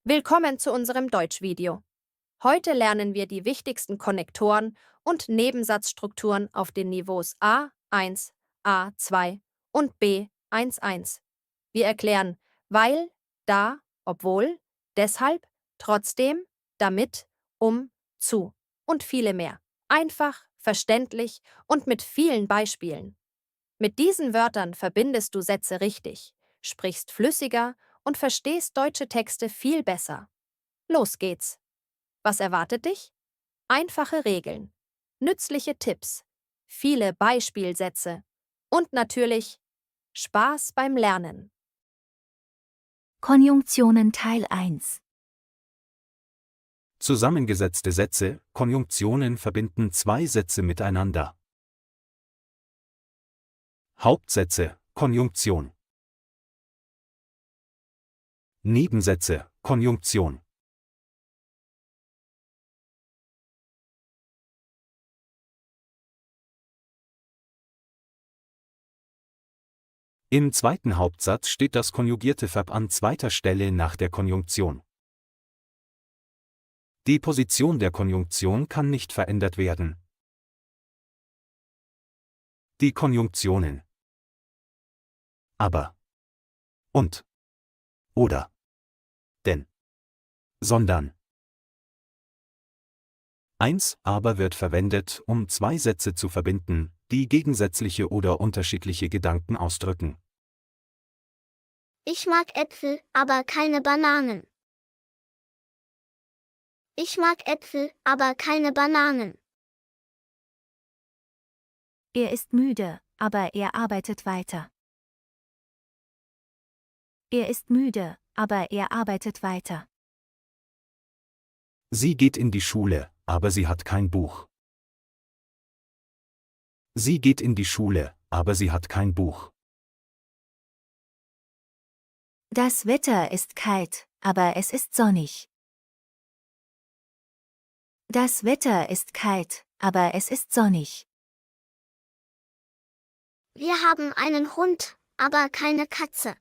Willkommen zu unserem Deutschvideo. Heute lernen wir die wichtigsten Konnektoren und Nebensatzstrukturen auf den Niveaus A1, A2 und B11. Wir erklären weil, da, obwohl, deshalb, trotzdem, damit, zu und viele mehr. Einfach, verständlich und mit vielen Beispielen. Mit diesen Wörtern verbindest du Sätze richtig, sprichst flüssiger und verstehst deutsche Texte viel besser. Los geht's. Was erwartet dich? Einfache Regeln, nützliche Tipps, viele Beispielsätze und natürlich Spaß beim Lernen. Konjunktionen Teil 1. Zusammengesetzte Sätze, Konjunktionen verbinden zwei Sätze miteinander. Hauptsätze, Konjunktion. Nebensätze, Konjunktion. Im zweiten Hauptsatz steht das konjugierte Verb an zweiter Stelle nach der Konjunktion. Die Position der Konjunktion kann nicht verändert werden. Die Konjunktionen aber, und, oder, denn, sondern. 1 aber wird verwendet, um zwei Sätze zu verbinden, die gegensätzliche oder unterschiedliche Gedanken ausdrücken. Ich mag Äpfel, aber keine Bananen. Ich mag Äpfel, aber keine Bananen. Er ist müde, aber er arbeitet weiter. Er ist müde, aber er arbeitet weiter. Sie geht in die Schule, aber sie hat kein Buch. Sie geht in die Schule, aber sie hat kein Buch. Das Wetter ist kalt, aber es ist sonnig. Das Wetter ist kalt, aber es ist sonnig. Wir haben einen Hund, aber keine Katze.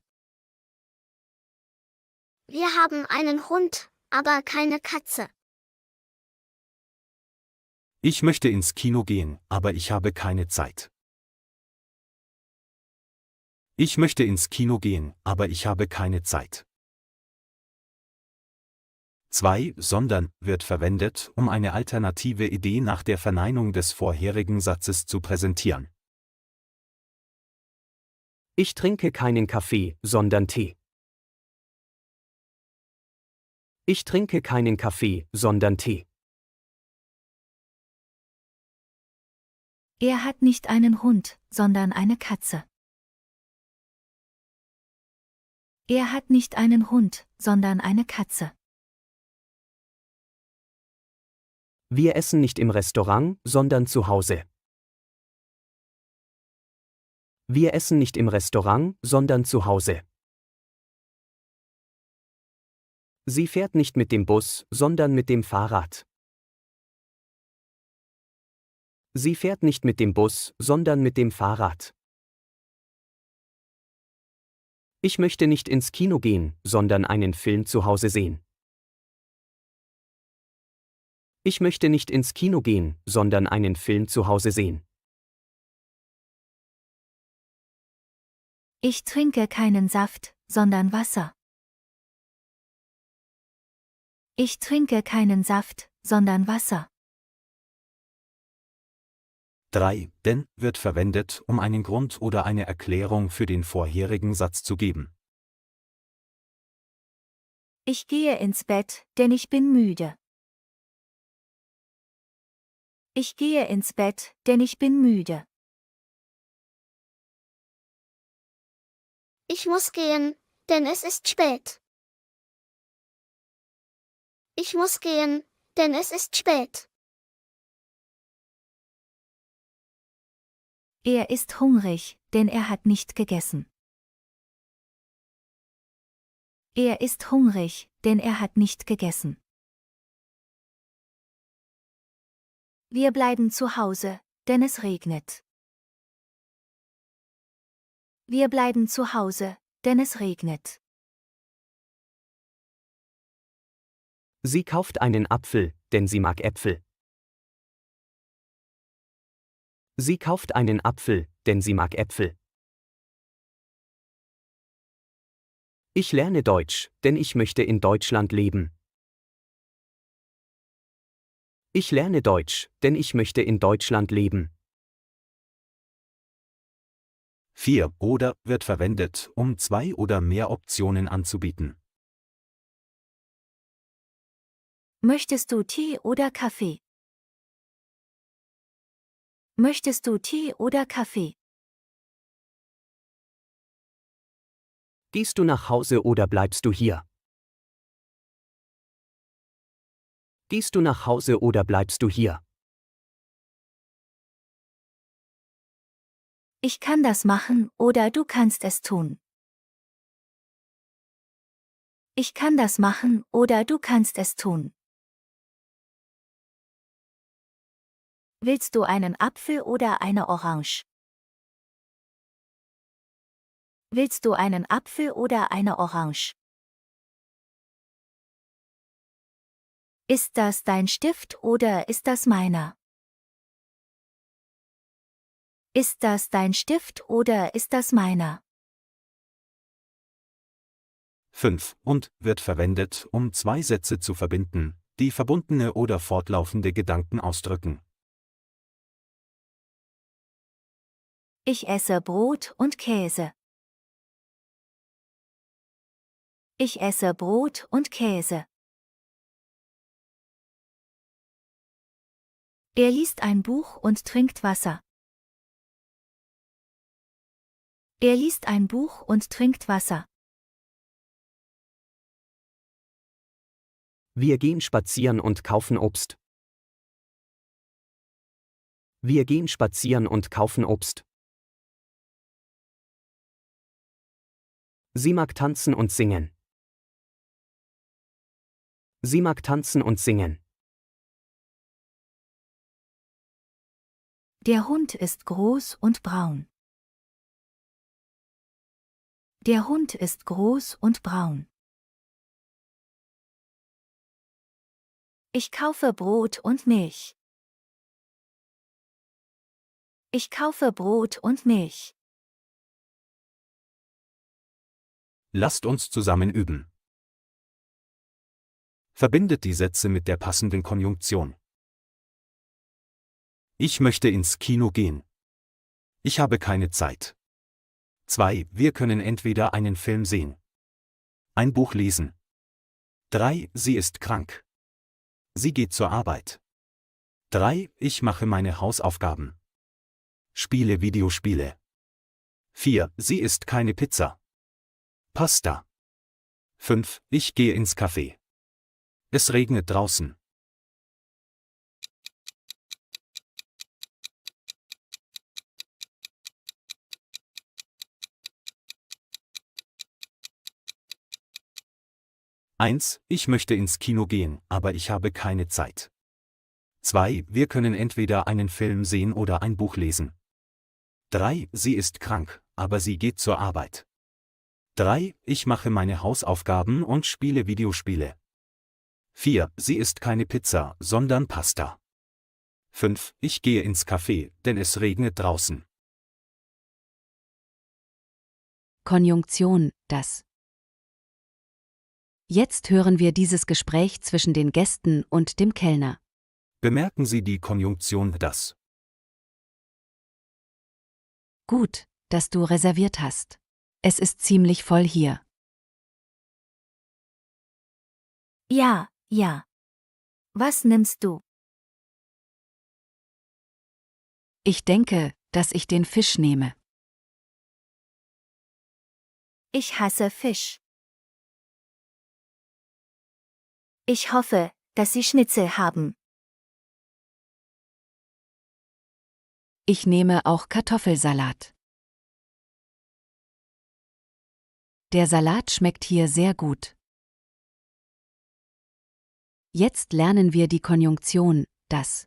Wir haben einen Hund, aber keine Katze. Ich möchte ins Kino gehen, aber ich habe keine Zeit. Ich möchte ins Kino gehen, aber ich habe keine Zeit. 2 sondern wird verwendet, um eine alternative Idee nach der Verneinung des vorherigen Satzes zu präsentieren. Ich trinke keinen Kaffee, sondern Tee. Ich trinke keinen Kaffee, sondern Tee. Er hat nicht einen Hund, sondern eine Katze. Er hat nicht einen Hund, sondern eine Katze. Wir essen nicht im Restaurant, sondern zu Hause. Wir essen nicht im Restaurant, sondern zu Hause. Sie fährt nicht mit dem Bus, sondern mit dem Fahrrad. Sie fährt nicht mit dem Bus, sondern mit dem Fahrrad. Ich möchte nicht ins Kino gehen, sondern einen Film zu Hause sehen. Ich möchte nicht ins Kino gehen, sondern einen Film zu Hause sehen. Ich trinke keinen Saft, sondern Wasser. Ich trinke keinen Saft, sondern Wasser. 3 denn wird verwendet, um einen Grund oder eine Erklärung für den vorherigen Satz zu geben. Ich gehe ins Bett, denn ich bin müde. Ich gehe ins Bett, denn ich bin müde. Ich muss gehen, denn es ist spät. Ich muss gehen, denn es ist spät. Er ist hungrig, denn er hat nicht gegessen. Er ist hungrig, denn er hat nicht gegessen. Wir bleiben zu Hause, denn es regnet. Wir bleiben zu Hause, denn es regnet. Sie kauft einen Apfel, denn sie mag Äpfel. Sie kauft einen Apfel, denn sie mag Äpfel. Ich lerne Deutsch, denn ich möchte in Deutschland leben. Ich lerne Deutsch, denn ich möchte in Deutschland leben. 4 oder wird verwendet, um 2 oder mehr Optionen anzubieten. Möchtest du Tee oder Kaffee? Möchtest du Tee oder Kaffee? Gehst du nach Hause oder bleibst du hier? Gehst du nach Hause oder bleibst du hier? Ich kann das machen oder du kannst es tun. Ich kann das machen oder du kannst es tun. Willst du einen Apfel oder eine Orange? Willst du einen Apfel oder eine Orange? Ist das dein Stift oder ist das meiner? Ist das dein Stift oder ist das meiner? 5 und wird verwendet, um 2 Sätze zu verbinden, die verbundene oder fortlaufende Gedanken ausdrücken. Ich esse Brot und Käse. Ich esse Brot und Käse. Er liest ein Buch und trinkt Wasser. Er liest ein Buch und trinkt Wasser. Wir gehen spazieren und kaufen Obst. Wir gehen spazieren und kaufen Obst. Sie mag tanzen und singen. Sie mag tanzen und singen. Der Hund ist groß und braun. Der Hund ist groß und braun. Ich kaufe Brot und Milch. Ich kaufe Brot und Milch. Lasst uns zusammen üben. Verbindet die Sätze mit der passenden Konjunktion. Ich möchte ins Kino gehen. Ich habe keine Zeit. 2. Wir können entweder einen Film sehen. Ein Buch lesen. 3. Sie ist krank. Sie geht zur Arbeit. 3. Ich mache meine Hausaufgaben. Spiele Videospiele. 4. Sie isst keine Pizza. Pasta. 5. Ich gehe ins Café. Es regnet draußen. Eins. Ich möchte ins Kino gehen, aber ich habe keine Zeit. 2. Wir können entweder einen Film sehen oder ein Buch lesen. 3. Sie ist krank, aber sie geht zur Arbeit. 3. Ich mache meine Hausaufgaben und spiele Videospiele. 4. Sie isst keine Pizza, sondern Pasta. 5. Ich gehe ins Café, denn es regnet draußen. Konjunktion, das. Jetzt hören wir dieses Gespräch zwischen den Gästen und dem Kellner. Bemerken Sie die Konjunktion das. Gut, dass du reserviert hast. Es ist ziemlich voll hier. Ja, ja. Was nimmst du? Ich denke, dass ich den Fisch nehme. Ich hasse Fisch. Ich hoffe, dass Sie Schnitzel haben. Ich nehme auch Kartoffelsalat. Der Salat schmeckt hier sehr gut. Jetzt lernen wir die Konjunktion, das.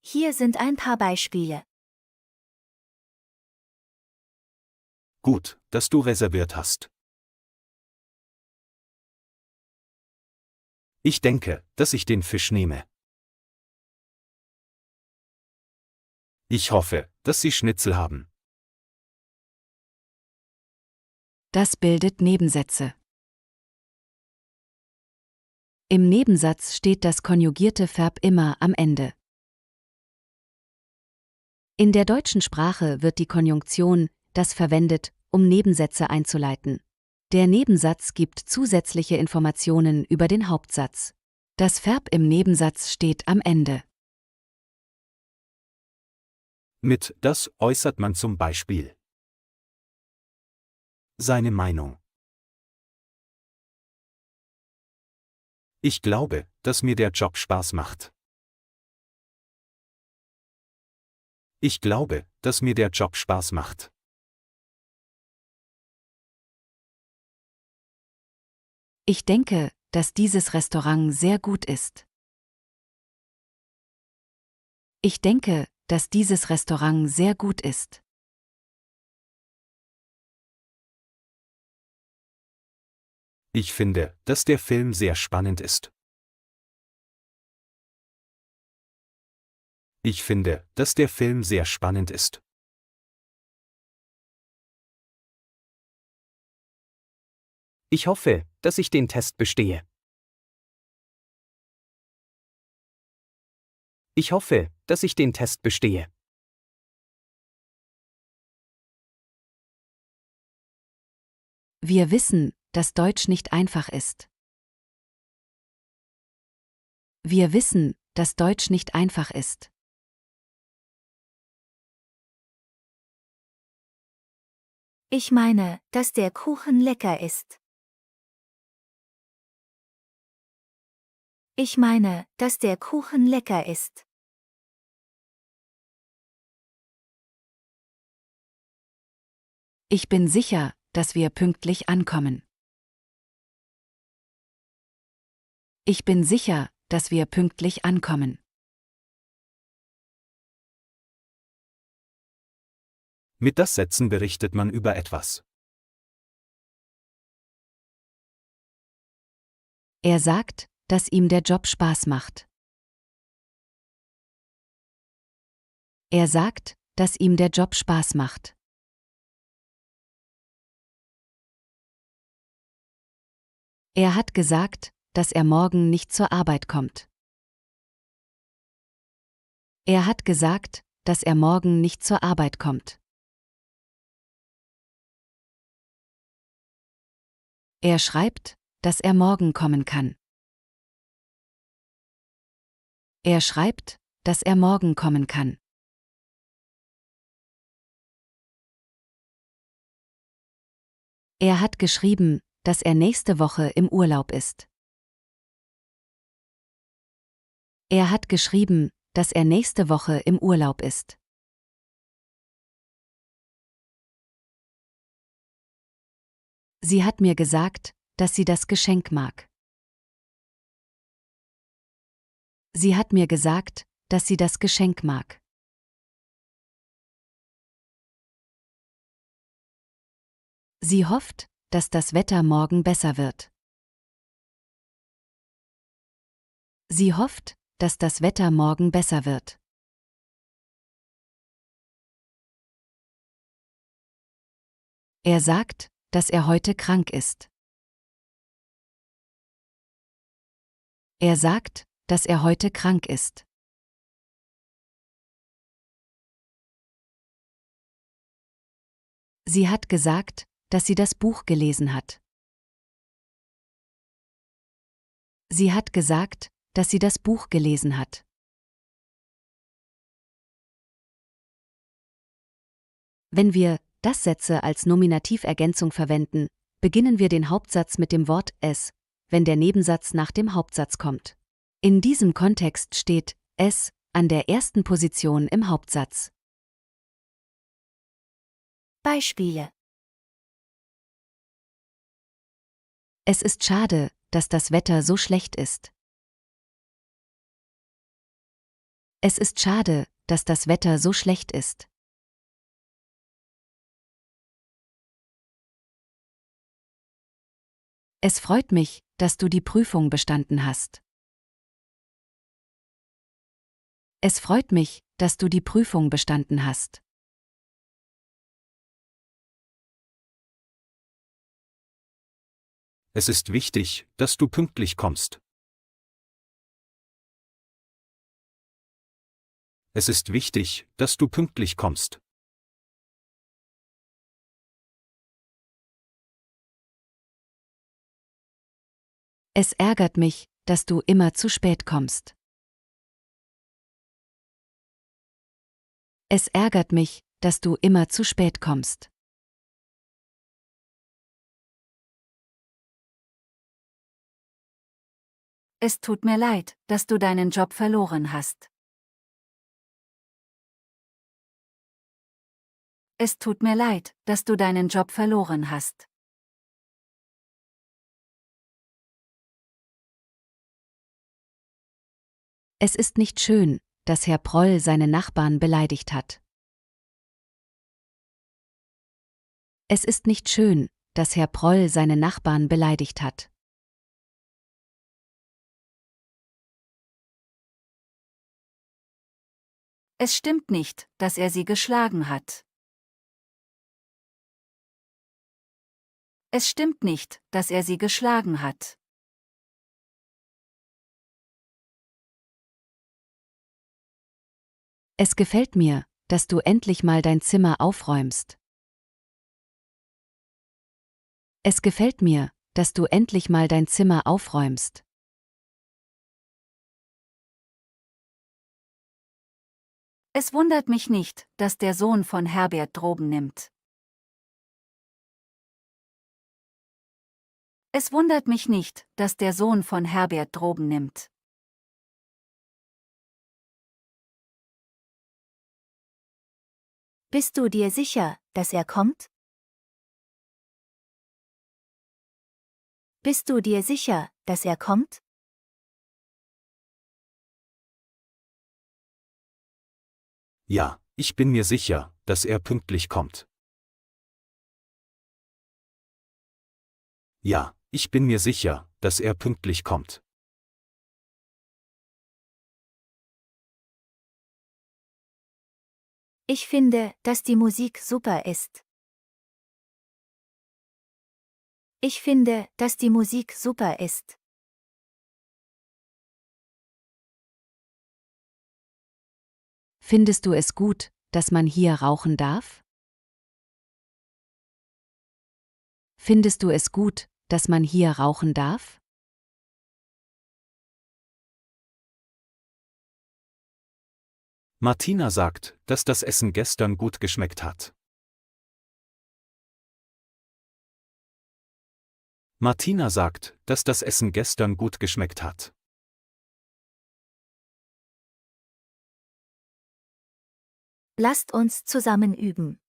Hier sind ein paar Beispiele. Gut, dass du reserviert hast. Ich denke, dass ich den Fisch nehme. Ich hoffe, dass Sie Schnitzel haben. Das bildet Nebensätze. Im Nebensatz steht das konjugierte Verb immer am Ende. In der deutschen Sprache wird die Konjunktion das verwendet, um Nebensätze einzuleiten. Der Nebensatz gibt zusätzliche Informationen über den Hauptsatz. Das Verb im Nebensatz steht am Ende. Mit das äußert man zum Beispiel seine Meinung. Ich glaube, dass mir der Job Spaß macht. Ich glaube, dass mir der Job Spaß macht. Ich denke, dass dieses Restaurant sehr gut ist. Ich denke, dass dieses Restaurant sehr gut ist. Ich finde, dass der Film sehr spannend ist. Ich finde, dass der Film sehr spannend ist. Ich hoffe, dass ich den Test bestehe. Ich hoffe, dass ich den Test bestehe. Wir wissen, dass Deutsch nicht einfach ist. Wir wissen, dass Deutsch nicht einfach ist. Ich meine, dass der Kuchen lecker ist. Ich meine, dass der Kuchen lecker ist. Ich bin sicher, dass wir pünktlich ankommen. Ich bin sicher, dass wir pünktlich ankommen. Mit das Sätzen berichtet man über etwas. Er sagt, dass ihm der Job Spaß macht. Er sagt, dass ihm der Job Spaß macht. Er hat gesagt, dass er morgen nicht zur Arbeit kommt. Er hat gesagt, dass er morgen nicht zur Arbeit kommt. Er schreibt, dass er morgen kommen kann. Er schreibt, dass er morgen kommen kann. Er hat geschrieben, dass er nächste Woche im Urlaub ist. Er hat geschrieben, dass er nächste Woche im Urlaub ist. Sie hat mir gesagt, dass sie das Geschenk mag. Sie hat mir gesagt, dass sie das Geschenk mag. Sie hofft, dass das Wetter morgen besser wird. Sie hofft, dass das Wetter morgen besser wird. Er sagt, dass er heute krank ist. Er sagt, dass er heute krank ist. Sie hat gesagt, dass sie das Buch gelesen hat. Sie hat gesagt, dass sie das Buch gelesen hat. Wenn wir das Sätze als Nominativergänzung verwenden, beginnen wir den Hauptsatz mit dem Wort es, wenn der Nebensatz nach dem Hauptsatz kommt. In diesem Kontext steht es an der ersten Position im Hauptsatz. Beispiele. Es ist schade, dass das Wetter so schlecht ist. Es ist schade, dass das Wetter so schlecht ist. Es freut mich, dass du die Prüfung bestanden hast. Es freut mich, dass du die Prüfung bestanden hast. Es ist wichtig, dass du pünktlich kommst. Es ist wichtig, dass du pünktlich kommst. Es ärgert mich, dass du immer zu spät kommst. Es ärgert mich, dass du immer zu spät kommst. Es tut mir leid, dass du deinen Job verloren hast. Es tut mir leid, dass du deinen Job verloren hast. Es ist nicht schön, dass Herr Proll seine Nachbarn beleidigt hat. Es ist nicht schön, dass Herr Proll seine Nachbarn beleidigt hat. Es stimmt nicht, dass er sie geschlagen hat. Es stimmt nicht, dass er sie geschlagen hat. Es gefällt mir, dass du endlich mal dein Zimmer aufräumst. Es gefällt mir, dass du endlich mal dein Zimmer aufräumst. Es wundert mich nicht, dass der Sohn von Herbert Drogen nimmt. Es wundert mich nicht, dass der Sohn von Herbert Drogen nimmt. Bist du dir sicher, dass er kommt? Bist du dir sicher, dass er kommt? Ja, ich bin mir sicher, dass er pünktlich kommt. Ja, ich bin mir sicher, dass er pünktlich kommt. Ich finde, dass die Musik super ist. Ich finde, dass die Musik super ist. Findest du es gut, dass man hier rauchen darf? Findest du es gut, dass man hier rauchen darf? Martina sagt, dass das Essen gestern gut geschmeckt hat. Martina sagt, dass das Essen gestern gut geschmeckt hat. Lasst uns zusammen üben.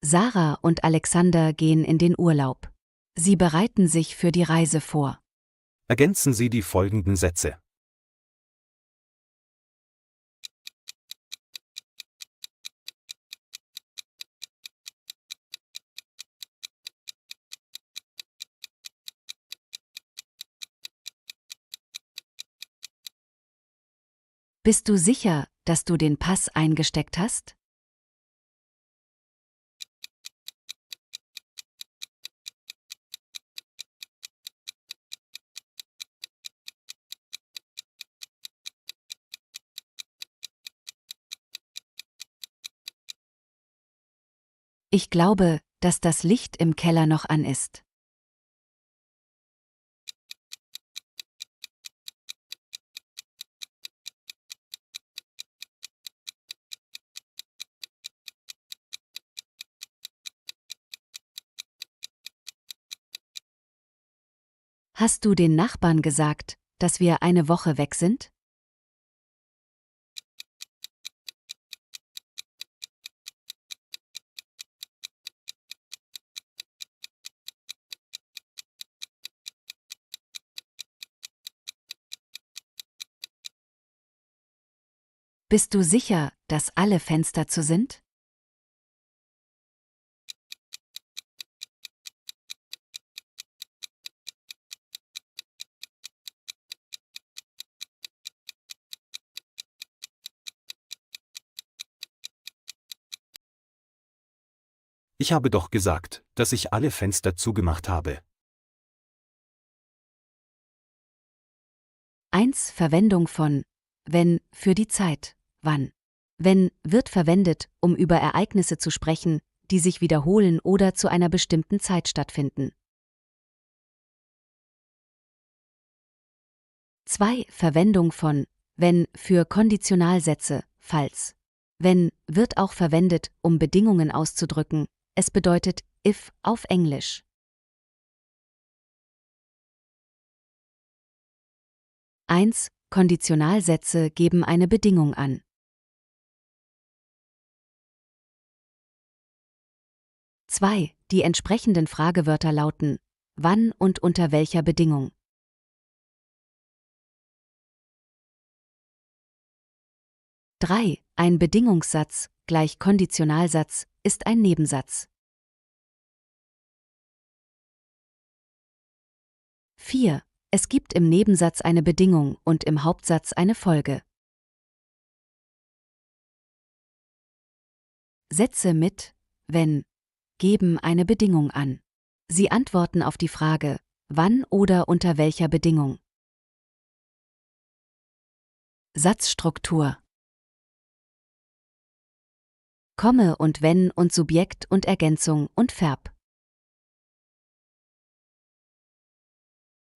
Sarah und Alexander gehen in den Urlaub. Sie bereiten sich für die Reise vor. Ergänzen Sie die folgenden Sätze. Bist du sicher, dass du den Pass eingesteckt hast? Ich glaube, dass das Licht im Keller noch an ist. Hast du den Nachbarn gesagt, dass wir eine Woche weg sind? Bist du sicher, dass alle Fenster zu sind? Ich habe doch gesagt, dass ich alle Fenster zugemacht habe. 1. Verwendung von wenn für die Zeit, wann. Wenn wird verwendet, um über Ereignisse zu sprechen, die sich wiederholen oder zu einer bestimmten Zeit stattfinden. 2. Verwendung von wenn für Konditionalsätze, falls. Wenn wird auch verwendet, um Bedingungen auszudrücken. Es bedeutet if auf Englisch. 1. Konditionalsätze geben eine Bedingung an. 2. Die entsprechenden Fragewörter lauten wann und unter welcher Bedingung. 3. Ein Bedingungssatz gleich Konditionalsatz ist ein Nebensatz. 4. Es gibt im Nebensatz eine Bedingung und im Hauptsatz eine Folge. Sätze mit wenn geben eine Bedingung an. Sie antworten auf die Frage wann oder unter welcher Bedingung. Satzstruktur. Komme und wenn und Subjekt und Ergänzung und Verb.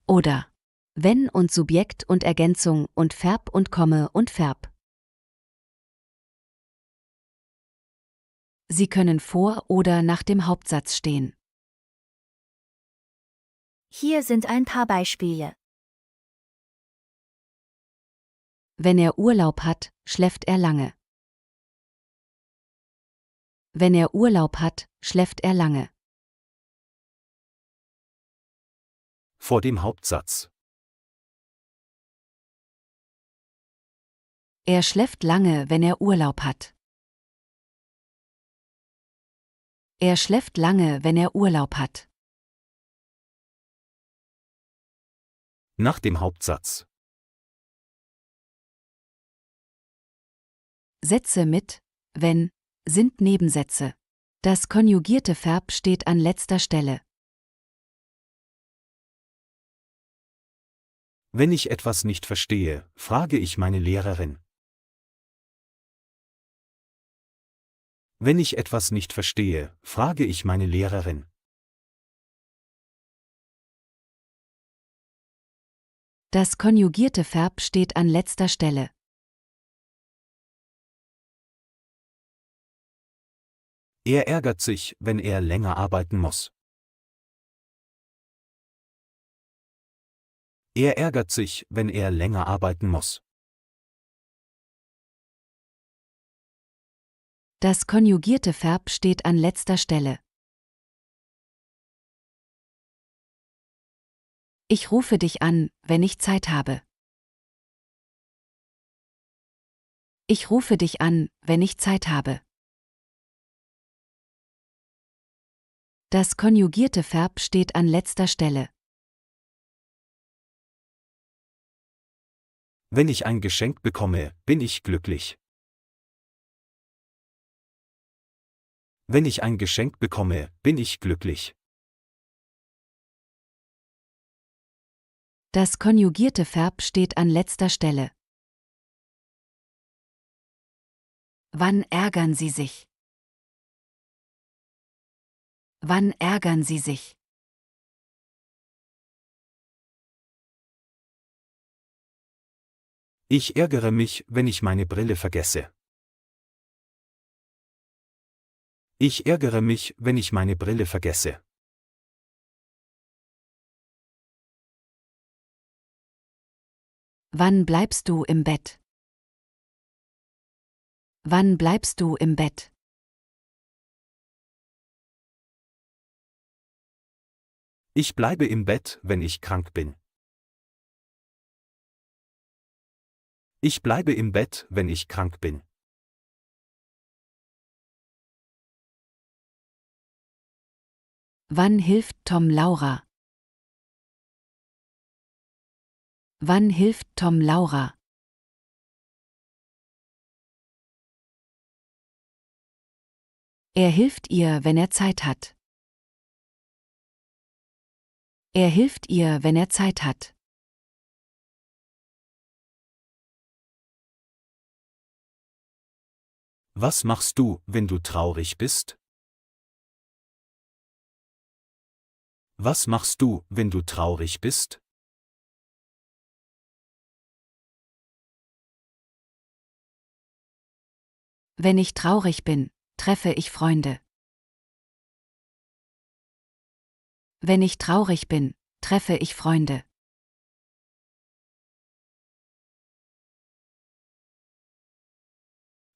Oder wenn und Subjekt und Ergänzung und Verb und Komme und Verb. Sie können vor oder nach dem Hauptsatz stehen. Hier sind ein paar Beispiele. Wenn er Urlaub hat, schläft er lange. Wenn er Urlaub hat, schläft er lange. Vor dem Hauptsatz. Er schläft lange, wenn er Urlaub hat. Er schläft lange, wenn er Urlaub hat. Nach dem Hauptsatz. Sätze mit wenn sind Nebensätze. Das konjugierte Verb steht an letzter Stelle. Wenn ich etwas nicht verstehe, frage ich meine Lehrerin. Wenn ich etwas nicht verstehe, frage ich meine Lehrerin. Das konjugierte Verb steht an letzter Stelle. Er ärgert sich, wenn er länger arbeiten muss. Er ärgert sich, wenn er länger arbeiten muss. Das konjugierte Verb steht an letzter Stelle. Ich rufe dich an, wenn ich Zeit habe. Ich rufe dich an, wenn ich Zeit habe. Das konjugierte Verb steht an letzter Stelle. Wenn ich ein Geschenk bekomme, bin ich glücklich. Wenn ich ein Geschenk bekomme, bin ich glücklich. Das konjugierte Verb steht an letzter Stelle. Wann ärgern Sie sich? Wann ärgern Sie sich? Ich ärgere mich, wenn ich meine Brille vergesse. Ich ärgere mich, wenn ich meine Brille vergesse. Wann bleibst du im Bett? Wann bleibst du im Bett? Ich bleibe im Bett, wenn ich krank bin. Ich bleibe im Bett, wenn ich krank bin. Wann hilft Tom Laura? Wann hilft Tom Laura? Er hilft ihr, wenn er Zeit hat. Er hilft ihr, wenn er Zeit hat. Was machst du, wenn du traurig bist? Was machst du, wenn du traurig bist? Wenn ich traurig bin, treffe ich Freunde. Wenn ich traurig bin, treffe ich Freunde.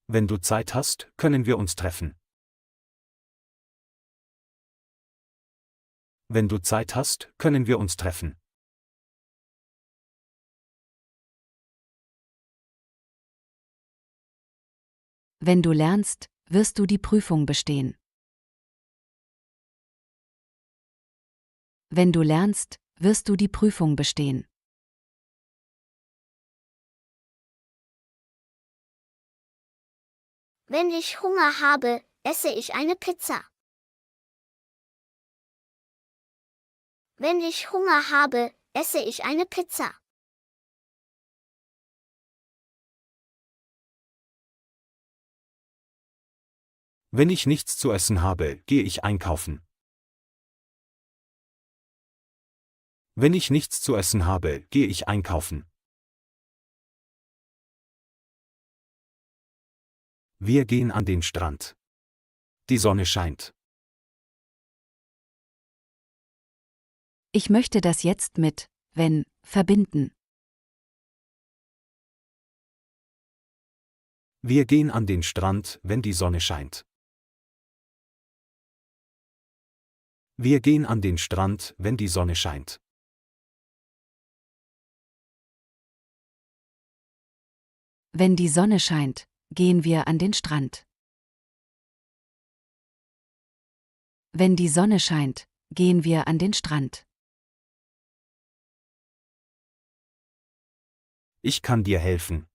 Wenn du Zeit hast, können wir uns treffen. Wenn du Zeit hast, können wir uns treffen. Wenn du lernst, wirst du die Prüfung bestehen. Wenn du lernst, wirst du die Prüfung bestehen. Wenn ich Hunger habe, esse ich eine Pizza. Wenn ich Hunger habe, esse ich eine Pizza. Wenn ich nichts zu essen habe, gehe ich einkaufen. Wenn ich nichts zu essen habe, gehe ich einkaufen. Wir gehen an den Strand. Die Sonne scheint. Ich möchte das jetzt mit wenn verbinden. Wir gehen an den Strand, wenn die Sonne scheint. Wir gehen an den Strand, wenn die Sonne scheint. Wenn die Sonne scheint, gehen wir an den Strand. Wenn die Sonne scheint, gehen wir an den Strand. Ich kann dir helfen.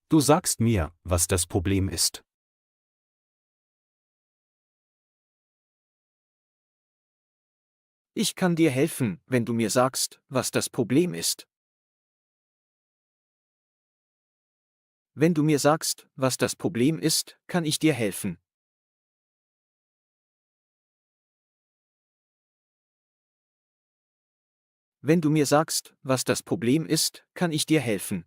Du sagst mir, was das Problem ist. Ich kann dir helfen, wenn du mir sagst, was das Problem ist. Wenn du mir sagst, was das Problem ist, kann ich dir helfen. Wenn du mir sagst, was das Problem ist, kann ich dir helfen.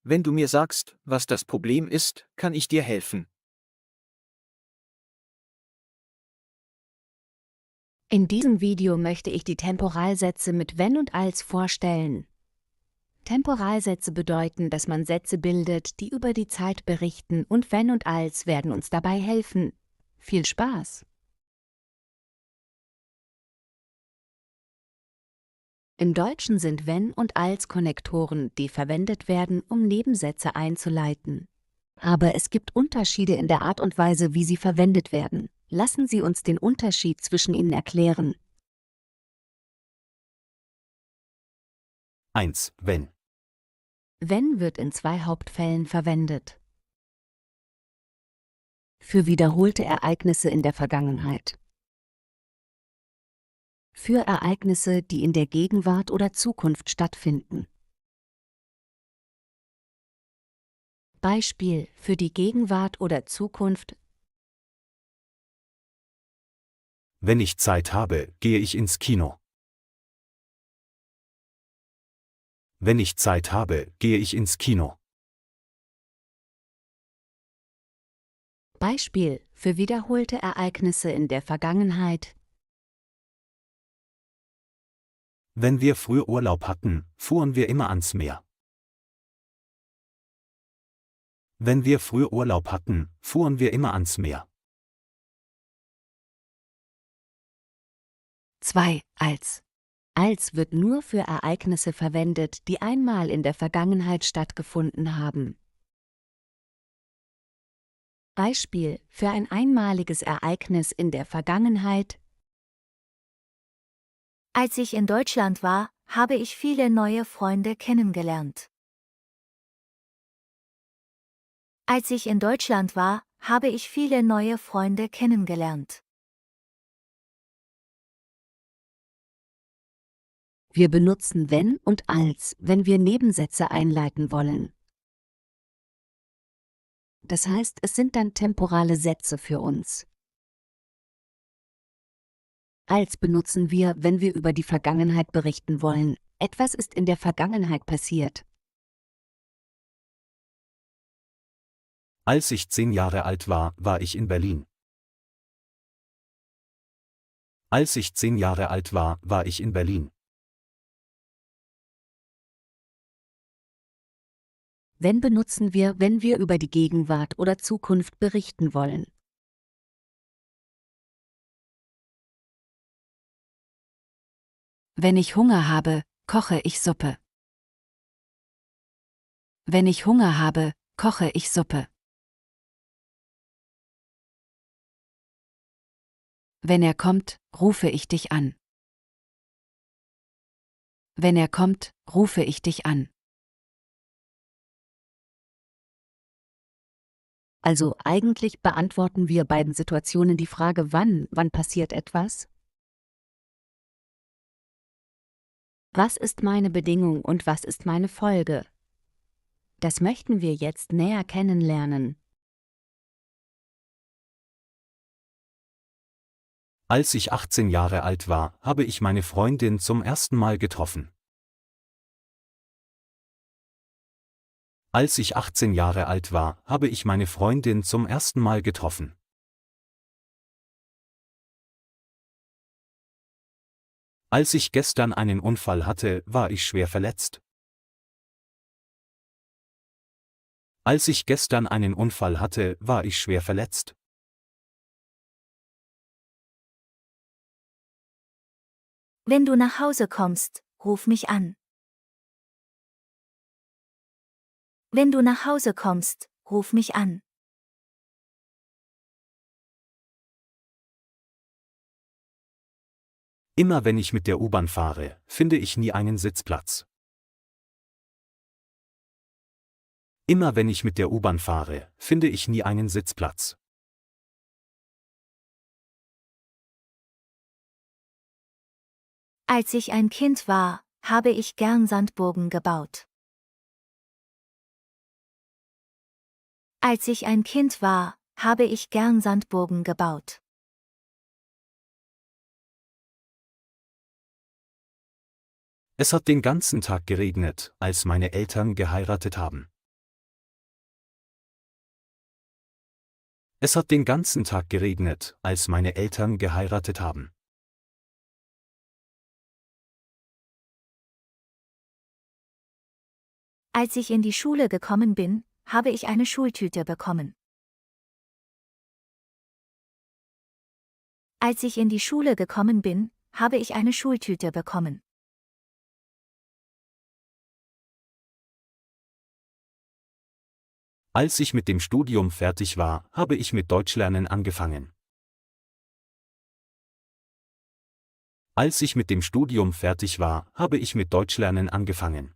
Wenn du mir sagst, was das Problem ist, kann ich dir helfen. In diesem Video möchte ich die Temporalsätze mit wenn und als vorstellen. Temporalsätze bedeuten, dass man Sätze bildet, die über die Zeit berichten, und wenn und als werden uns dabei helfen. Viel Spaß! Im Deutschen sind wenn und als Konnektoren, die verwendet werden, um Nebensätze einzuleiten. Aber es gibt Unterschiede in der Art und Weise, wie sie verwendet werden. Lassen Sie uns den Unterschied zwischen ihnen erklären. 1. Wenn. Wenn wird in 2 Hauptfällen verwendet. Für wiederholte Ereignisse in der Vergangenheit. Für Ereignisse, die in der Gegenwart oder Zukunft stattfinden. Beispiel für die Gegenwart oder Zukunft: Wenn ich Zeit habe, gehe ich ins Kino. Wenn ich Zeit habe, gehe ich ins Kino. Beispiel für wiederholte Ereignisse in der Vergangenheit: Wenn wir früher Urlaub hatten, fuhren wir immer ans Meer. Wenn wir früher Urlaub hatten, fuhren wir immer ans Meer. 2. Als. Als wird nur für Ereignisse verwendet, die einmal in der Vergangenheit stattgefunden haben. Beispiel für ein einmaliges Ereignis in der Vergangenheit: Als ich in Deutschland war, habe ich viele neue Freunde kennengelernt. Als ich in Deutschland war, habe ich viele neue Freunde kennengelernt. Wir benutzen wenn und als, wenn wir Nebensätze einleiten wollen. Das heißt, es sind dann temporale Sätze für uns. Als benutzen wir, wenn wir über die Vergangenheit berichten wollen. Etwas ist in der Vergangenheit passiert. Als ich 10 Jahre alt war, war ich in Berlin. Als ich 10 Jahre alt war, war ich in Berlin. Wenn benutzen wir, wenn wir über die Gegenwart oder Zukunft berichten wollen. Wenn ich Hunger habe, koche ich Suppe. Wenn ich Hunger habe, koche ich Suppe. Wenn er kommt, rufe ich dich an. Wenn er kommt, rufe ich dich an. Also eigentlich beantworten wir beiden Situationen die Frage wann passiert etwas? Was ist meine Bedingung und was ist meine Folge? Das möchten wir jetzt näher kennenlernen. Als ich 18 Jahre alt war, habe ich meine Freundin zum ersten Mal getroffen. Als ich 18 Jahre alt war, habe ich meine Freundin zum ersten Mal getroffen. Als ich gestern einen Unfall hatte, war ich schwer verletzt. Als ich gestern einen Unfall hatte, war ich schwer verletzt. Wenn du nach Hause kommst, ruf mich an. Wenn du nach Hause kommst, ruf mich an. Immer wenn ich mit der U-Bahn fahre, finde ich nie einen Sitzplatz. Immer wenn ich mit der U-Bahn fahre, finde ich nie einen Sitzplatz. Als ich ein Kind war, habe ich gern Sandburgen gebaut. Als ich ein Kind war, habe ich gern Sandburgen gebaut. Es hat den ganzen Tag geregnet, als meine Eltern geheiratet haben. Es hat den ganzen Tag geregnet, als meine Eltern geheiratet haben. Als ich in die Schule gekommen bin, habe ich eine Schultüte bekommen. Als ich in die Schule gekommen bin, habe ich eine Schultüte bekommen. Als ich mit dem Studium fertig war, habe ich mit Deutschlernen angefangen. Als ich mit dem Studium fertig war, habe ich mit Deutschlernen angefangen.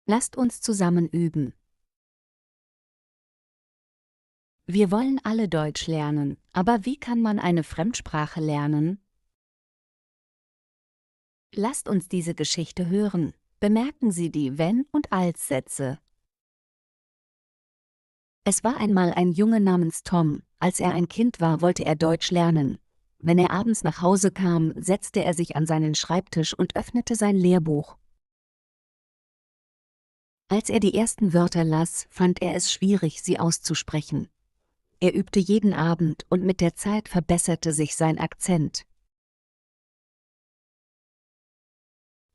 Lasst uns zusammen üben. Wir wollen alle Deutsch lernen, aber wie kann man eine Fremdsprache lernen? Lasst uns diese Geschichte hören. Bemerken Sie die Wenn- und Als-Sätze. Es war einmal ein Junge namens Tom. Als er ein Kind war, wollte er Deutsch lernen. Wenn er abends nach Hause kam, setzte er sich an seinen Schreibtisch und öffnete sein Lehrbuch. Als er die ersten Wörter las, fand er es schwierig, sie auszusprechen. Er übte jeden Abend und mit der Zeit verbesserte sich sein Akzent.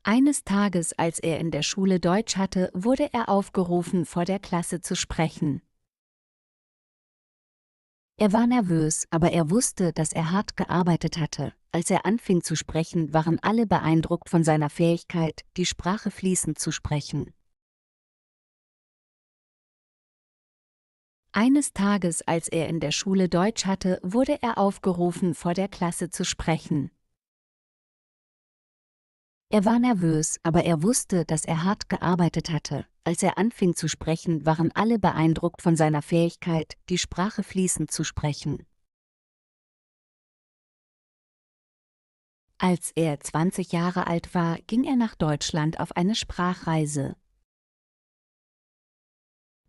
Eines Tages, als er in der Schule Deutsch hatte, wurde er aufgerufen, vor der Klasse zu sprechen. Er war nervös, aber er wusste, dass er hart gearbeitet hatte. Als er anfing zu sprechen, waren alle beeindruckt von seiner Fähigkeit, die Sprache fließend zu sprechen. Eines Tages, als er in der Schule Deutsch hatte, wurde er aufgerufen, vor der Klasse zu sprechen. Er war nervös, aber er wusste, dass er hart gearbeitet hatte. Als er anfing zu sprechen, waren alle beeindruckt von seiner Fähigkeit, die Sprache fließend zu sprechen. Als er 20 Jahre alt war, ging er nach Deutschland auf eine Sprachreise.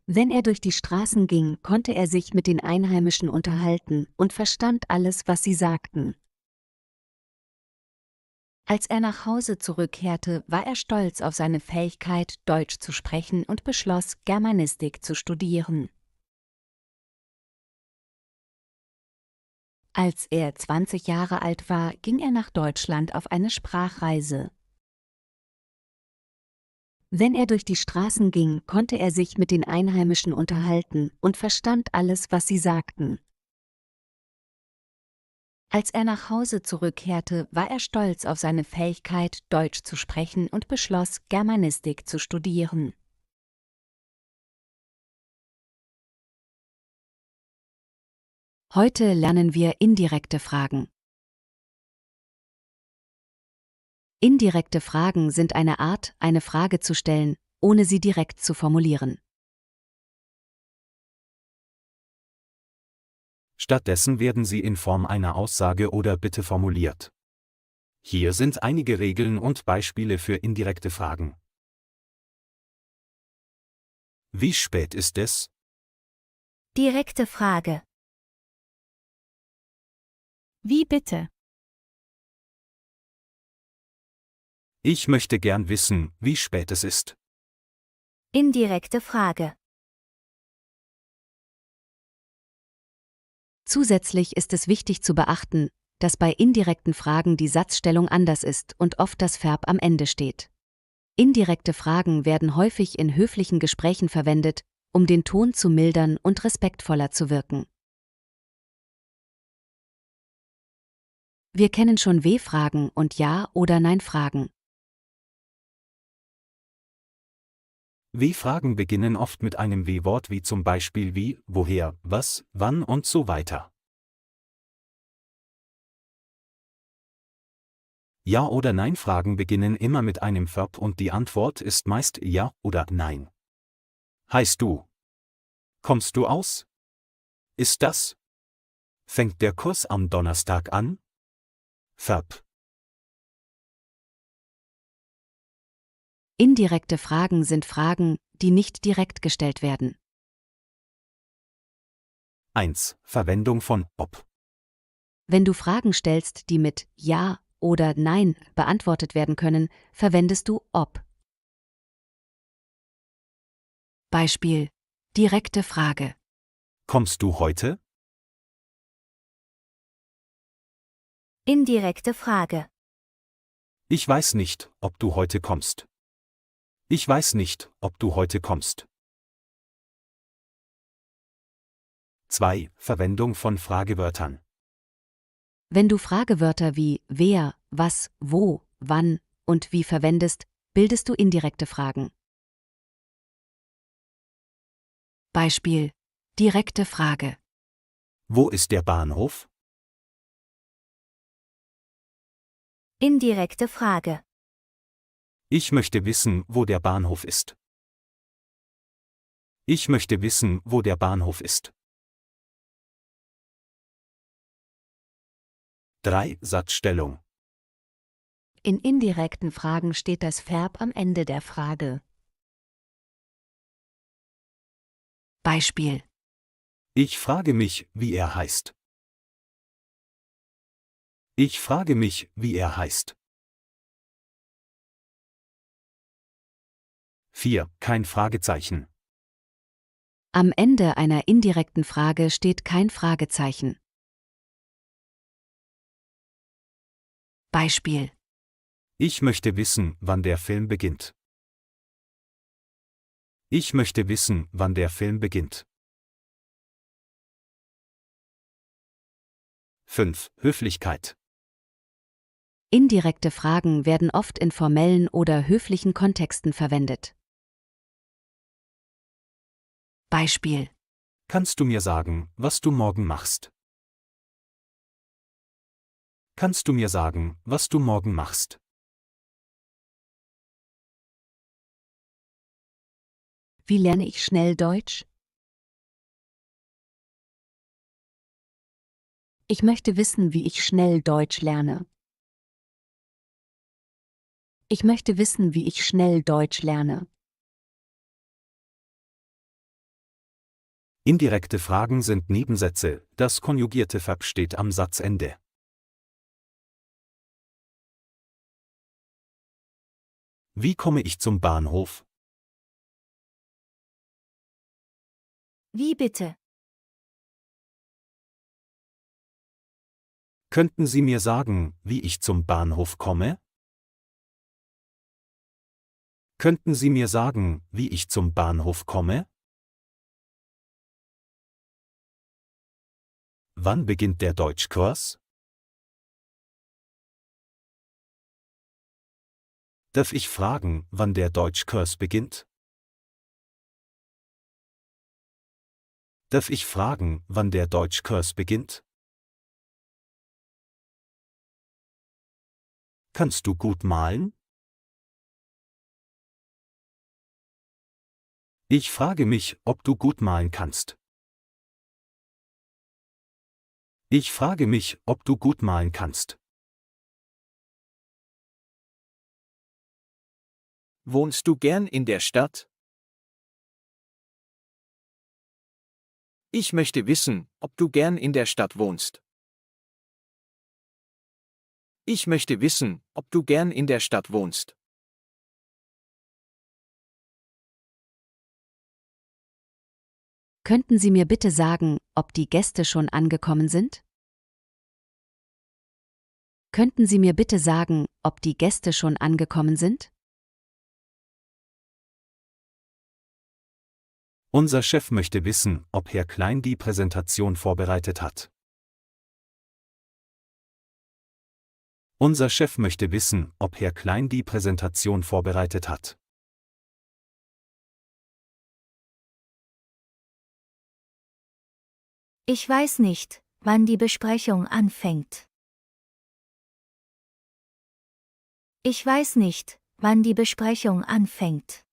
Wenn er durch die Straßen ging, konnte er sich mit den Einheimischen unterhalten und verstand alles, was sie sagten. Als er nach Hause zurückkehrte, war er stolz auf seine Fähigkeit, Deutsch zu sprechen und beschloss, Germanistik zu studieren. Als er 20 Jahre alt war, ging er nach Deutschland auf eine Sprachreise. Wenn er durch die Straßen ging, konnte er sich mit den Einheimischen unterhalten und verstand alles, was sie sagten. Als er nach Hause zurückkehrte, war er stolz auf seine Fähigkeit, Deutsch zu sprechen und beschloss, Germanistik zu studieren. Heute lernen wir indirekte Fragen. Indirekte Fragen sind eine Art, eine Frage zu stellen, ohne sie direkt zu formulieren. Stattdessen werden sie in Form einer Aussage oder Bitte formuliert. Hier sind einige Regeln und Beispiele für indirekte Fragen. Wie spät ist es? Direkte Frage. Wie bitte? Ich möchte gern wissen, wie spät es ist. Indirekte Frage. Zusätzlich ist es wichtig zu beachten, dass bei indirekten Fragen die Satzstellung anders ist und oft das Verb am Ende steht. Indirekte Fragen werden häufig in höflichen Gesprächen verwendet, um den Ton zu mildern und respektvoller zu wirken. Wir kennen schon W-Fragen und Ja- oder Nein-Fragen. W-Fragen beginnen oft mit einem W-Wort wie zum Beispiel wie, woher, was, wann und so weiter. Ja- oder Nein-Fragen beginnen immer mit einem Verb und die Antwort ist meist Ja oder Nein. Heißt du? Kommst du aus? Ist das? Fängt der Kurs am Donnerstag an? Verb. Indirekte Fragen sind Fragen, die nicht direkt gestellt werden. 1. Verwendung von ob. Wenn du Fragen stellst, die mit Ja oder Nein beantwortet werden können, verwendest du ob. Beispiel: direkte Frage. Kommst du heute? Indirekte Frage. Ich weiß nicht, ob du heute kommst. Ich weiß nicht, ob du heute kommst. 2. Verwendung von Fragewörtern. Wenn du Fragewörter wie wer, was, wo, wann und wie verwendest, bildest du indirekte Fragen. Beispiel: direkte Frage. Wo ist der Bahnhof? Indirekte Frage. Ich möchte wissen, wo der Bahnhof ist. Ich möchte wissen, wo der Bahnhof ist. 3. Satzstellung. In indirekten Fragen steht das Verb am Ende der Frage. Beispiel: Ich frage mich, wie er heißt. Ich frage mich, wie er heißt. 4. Kein Fragezeichen. am Ende einer indirekten Frage steht kein Fragezeichen. Beispiel: Ich möchte wissen, wann der Film beginnt. Ich möchte wissen, wann der Film beginnt. 5. Höflichkeit. Indirekte Fragen werden oft in formellen oder höflichen Kontexten verwendet. Beispiel: Kannst du mir sagen, was du morgen machst? Kannst du mir sagen, was du morgen machst? Wie lerne ich schnell Deutsch? Ich möchte wissen, wie ich schnell Deutsch lerne. Ich möchte wissen, wie ich schnell Deutsch lerne. Indirekte Fragen sind Nebensätze, das konjugierte Verb steht am Satzende. Wie komme ich zum Bahnhof? Wie bitte? Könnten Sie mir sagen, wie ich zum Bahnhof komme? Könnten Sie mir sagen, wie ich zum Bahnhof komme? Wann beginnt der Deutschkurs? Darf ich fragen, wann der Deutschkurs beginnt? Darf ich fragen, wann der Deutschkurs beginnt? Kannst du gut malen? Ich frage mich, ob du gut malen kannst. Ich frage mich, ob du gut malen kannst. Wohnst du gern in der Stadt? Ich möchte wissen, ob du gern in der Stadt wohnst. Ich möchte wissen, ob du gern in der Stadt wohnst. Könnten Sie mir bitte sagen, ob die Gäste schon angekommen sind? Könnten Sie mir bitte sagen, ob die Gäste schon angekommen sind? Unser Chef möchte wissen, ob Herr Klein die Präsentation vorbereitet hat. Unser Chef möchte wissen, ob Herr Klein die Präsentation vorbereitet hat. Ich weiß nicht, wann die Besprechung anfängt. Ich weiß nicht, wann die Besprechung anfängt.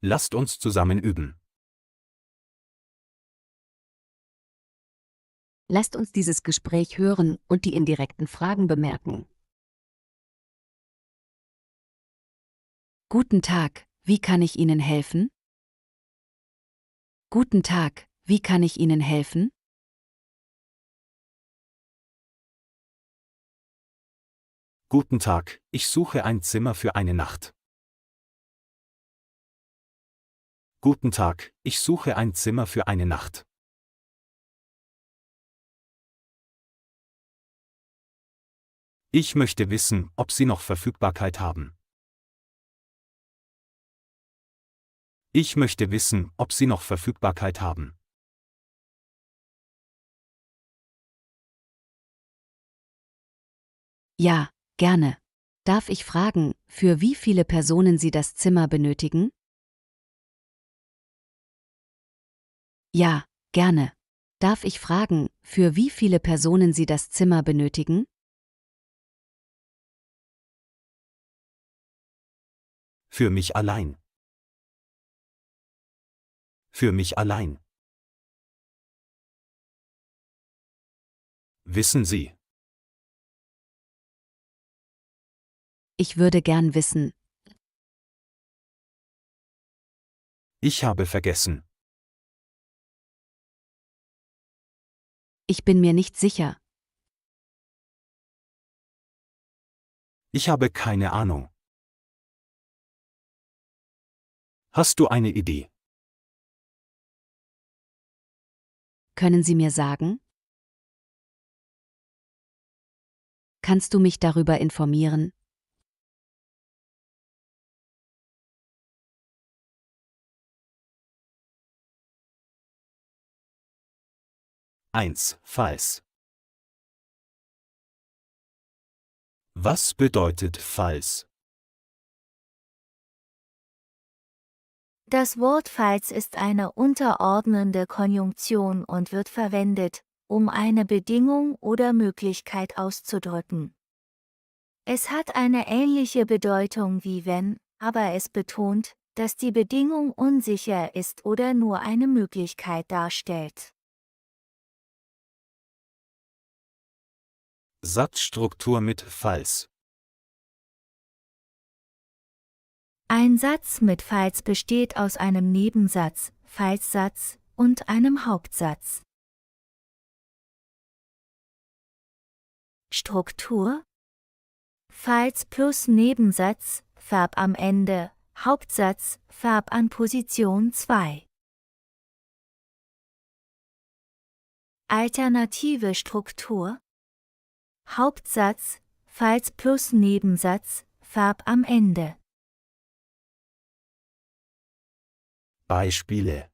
Lasst uns zusammen üben. Lasst uns dieses Gespräch hören und die indirekten Fragen bemerken. Guten Tag, wie kann ich Ihnen helfen? Guten Tag, wie kann ich Ihnen helfen? Guten Tag, ich suche ein Zimmer für eine Nacht. Guten Tag, ich suche ein Zimmer für eine Nacht. Ich möchte wissen, ob Sie noch Verfügbarkeit haben. Ich möchte wissen, ob Sie noch Verfügbarkeit haben. Ja, gerne. Darf ich fragen, für wie viele Personen Sie das Zimmer benötigen? Ja, gerne. Darf ich fragen, für wie viele Personen Sie das Zimmer benötigen? Für mich allein. Für mich allein. Wissen Sie? Ich würde gern wissen. Ich habe vergessen. Ich bin mir nicht sicher. Ich habe keine Ahnung. Hast du eine Idee? Können Sie mir sagen? Kannst du mich darüber informieren? Falls. Was bedeutet falls? Das Wort falls ist eine unterordnende Konjunktion und wird verwendet, um eine Bedingung oder Möglichkeit auszudrücken. Es hat eine ähnliche Bedeutung wie wenn, aber es betont, dass die Bedingung unsicher ist oder nur eine Möglichkeit darstellt. Satzstruktur mit falls. Ein Satz mit falls besteht aus einem Nebensatz, Falssatz und einem Hauptsatz. Struktur: Falls plus Nebensatz, Verb am Ende, Hauptsatz, Verb an Position 2. Alternative Struktur: Hauptsatz, falls plus Nebensatz, Verb am Ende. Beispiele.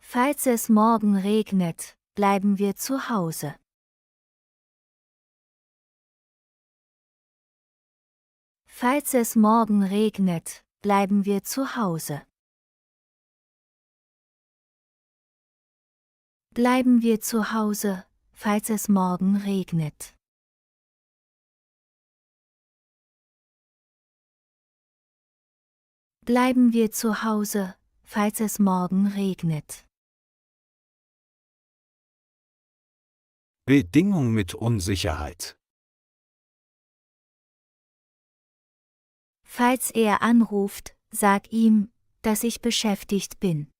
Falls es morgen regnet, bleiben wir zu Hause. Falls es morgen regnet, bleiben wir zu Hause. Bleiben wir zu Hause, falls es morgen regnet. Bleiben wir zu Hause, falls es morgen regnet. Bedingung mit Unsicherheit. Falls er anruft, sag ihm, dass ich beschäftigt bin.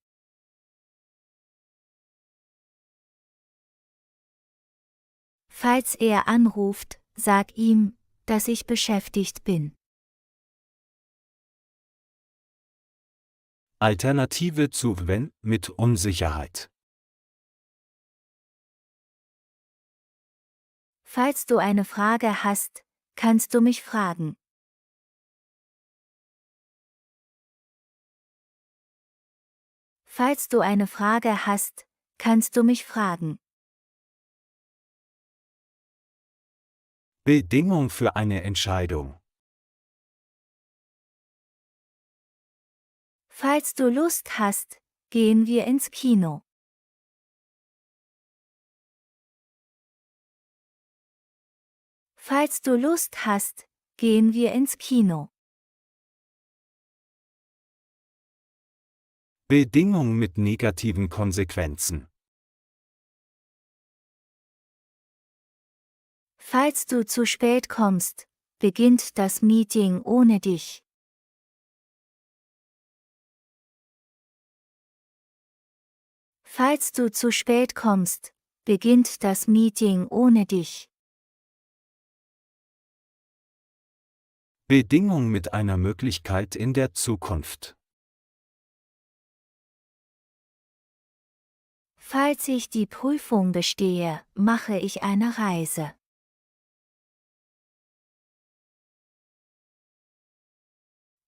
Falls er anruft, sag ihm, dass ich beschäftigt bin. Alternative zu wenn mit Unsicherheit. Falls du eine Frage hast, kannst du mich fragen. Falls du eine Frage hast, kannst du mich fragen. Bedingung für eine Entscheidung. Falls du Lust hast, gehen wir ins Kino. Falls du Lust hast, gehen wir ins Kino. Bedingung mit negativen Konsequenzen. Falls du zu spät kommst, beginnt das Meeting ohne dich. Falls du zu spät kommst, beginnt das Meeting ohne dich. Bedingung mit einer Möglichkeit in der Zukunft. Falls ich die Prüfung bestehe, mache ich eine Reise.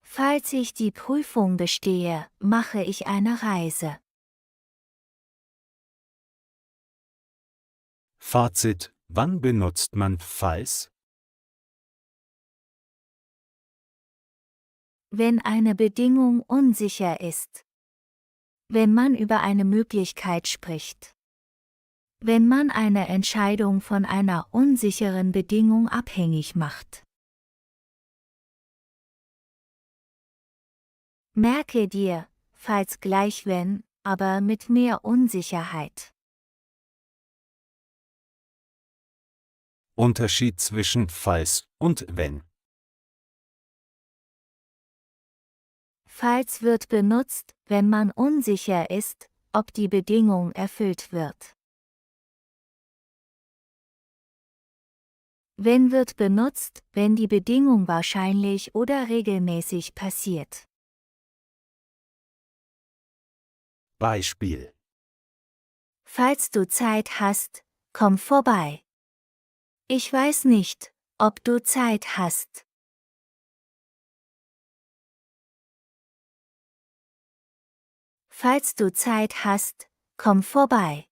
Falls ich die Prüfung bestehe, mache ich eine Reise. Fazit: Wann benutzt man falls? Wenn eine Bedingung unsicher ist. Wenn man über eine Möglichkeit spricht. Wenn man eine Entscheidung von einer unsicheren Bedingung abhängig macht. Merke dir, falls gleich wenn, aber mit mehr Unsicherheit. Unterschied zwischen falls und wenn. Falls wird benutzt, wenn man unsicher ist, ob die Bedingung erfüllt wird. Wenn wird benutzt, wenn die Bedingung wahrscheinlich oder regelmäßig passiert. Beispiel: Falls du Zeit hast, komm vorbei. Ich weiß nicht, ob du Zeit hast. Falls du Zeit hast, komm vorbei.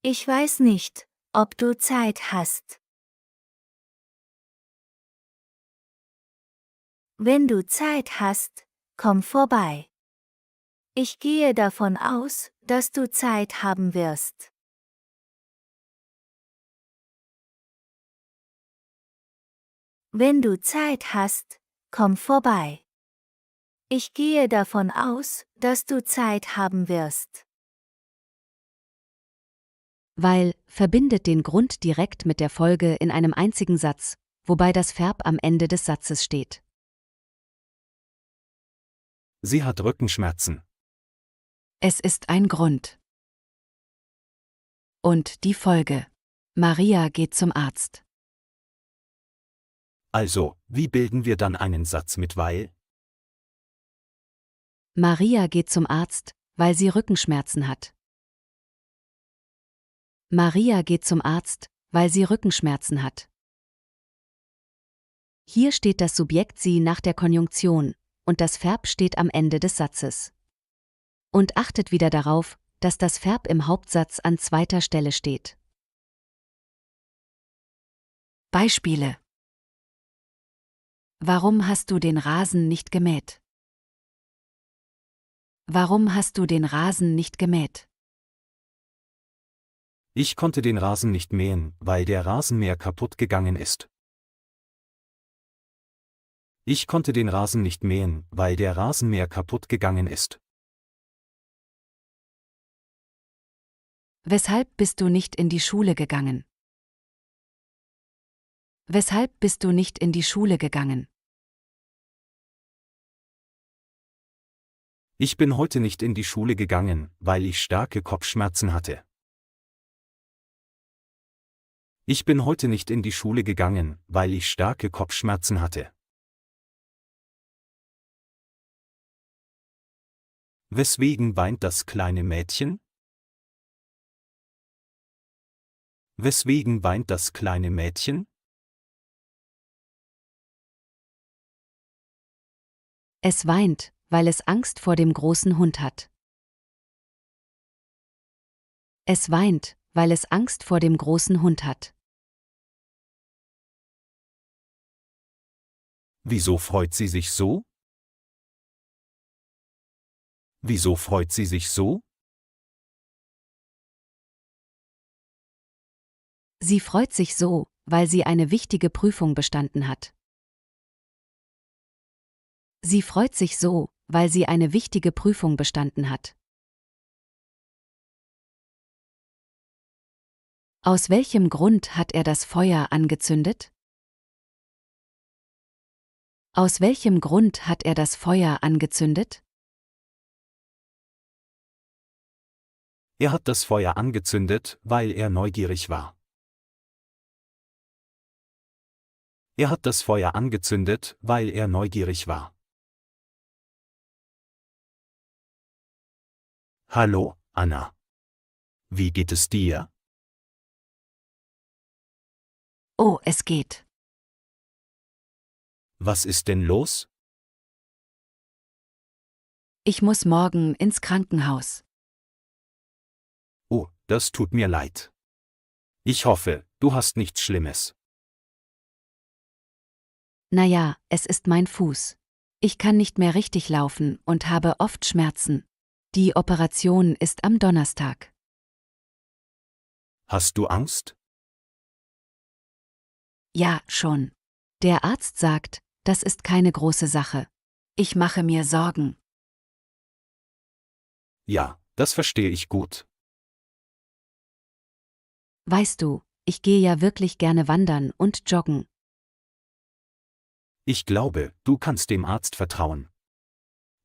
Ich weiß nicht, ob du Zeit hast. Wenn du Zeit hast, komm vorbei. Ich gehe davon aus, dass du Zeit haben wirst. Wenn du Zeit hast, komm vorbei. Ich gehe davon aus, dass du Zeit haben wirst. Weil verbindet den Grund direkt mit der Folge in einem einzigen Satz, wobei das Verb am Ende des Satzes steht. Sie hat Rückenschmerzen. Es ist ein Grund. Und die Folge. Maria geht zum Arzt. Also, wie bilden wir dann einen Satz mit weil? Maria geht zum Arzt, weil sie Rückenschmerzen hat. Maria geht zum Arzt, weil sie Rückenschmerzen hat. Hier steht das Subjekt sie nach der Konjunktion und das Verb steht am Ende des Satzes. Und achtet wieder darauf, dass das Verb im Hauptsatz an zweiter Stelle steht. Beispiele: Warum hast du den Rasen nicht gemäht? Warum hast du den Rasen nicht gemäht? Ich konnte den Rasen nicht mähen, weil der Rasenmäher kaputt gegangen ist. Ich konnte den Rasen nicht mähen, weil der Rasenmäher kaputt gegangen ist. Weshalb bist du nicht in die Schule gegangen? Weshalb bist du nicht in die Schule gegangen? Ich bin heute nicht in die Schule gegangen, weil ich starke Kopfschmerzen hatte. Ich bin heute nicht in die Schule gegangen, weil ich starke Kopfschmerzen hatte. Weswegen weint das kleine Mädchen? Weswegen weint das kleine Mädchen? Es weint, weil es Angst vor dem großen Hund hat. Es weint, weil es Angst vor dem großen Hund hat. Wieso freut sie sich so? Wieso freut sie sich so? Sie freut sich so, weil sie eine wichtige Prüfung bestanden hat. Sie freut sich so, weil sie eine wichtige Prüfung bestanden hat. Aus welchem Grund hat er das Feuer angezündet? Aus welchem Grund hat er das Feuer angezündet? Er hat das Feuer angezündet, weil er neugierig war. Er hat das Feuer angezündet, weil er neugierig war. Hallo, Anna. Wie geht es dir? Oh, es geht. Was ist denn los? Ich muss morgen ins Krankenhaus. Oh, das tut mir leid. Ich hoffe, du hast nichts Schlimmes. Naja, es ist mein Fuß. Ich kann nicht mehr richtig laufen und habe oft Schmerzen. Die Operation ist am Donnerstag. Hast du Angst? Ja, schon. Der Arzt sagt, das ist keine große Sache. Ich mache mir Sorgen. Ja, das verstehe ich gut. Weißt du, ich gehe ja wirklich gerne wandern und joggen. Ich glaube, du kannst dem Arzt vertrauen.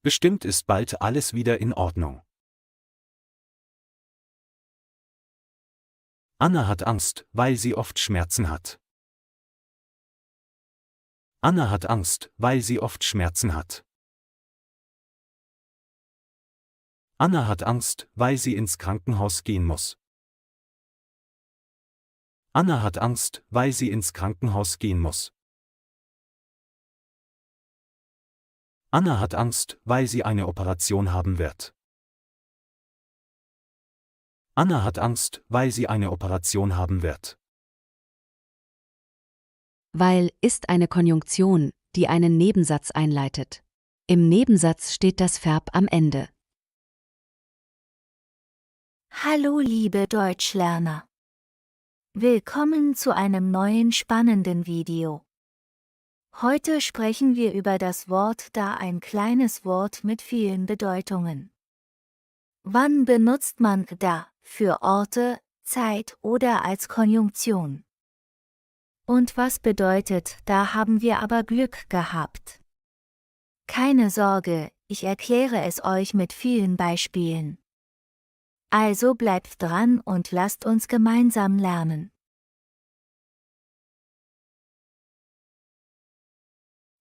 Bestimmt ist bald alles wieder in Ordnung. Anna hat Angst, weil sie oft Schmerzen hat. Anna hat Angst, weil sie oft Schmerzen hat. Anna hat Angst, weil sie ins Krankenhaus gehen muss. Anna hat Angst, weil sie ins Krankenhaus gehen muss. Anna hat Angst, weil sie eine Operation haben wird. Anna hat Angst, weil sie eine Operation haben wird. Weil ist eine Konjunktion, die einen Nebensatz einleitet. Im Nebensatz steht das Verb am Ende. Hallo liebe Deutschlerner. Willkommen zu einem neuen spannenden Video. Heute sprechen wir über das Wort da, ein kleines Wort mit vielen Bedeutungen. Wann benutzt man da für Orte, Zeit oder als Konjunktion? Und was bedeutet, da haben wir aber Glück gehabt? Keine Sorge, ich erkläre es euch mit vielen Beispielen. Also bleibt dran und lasst uns gemeinsam lernen.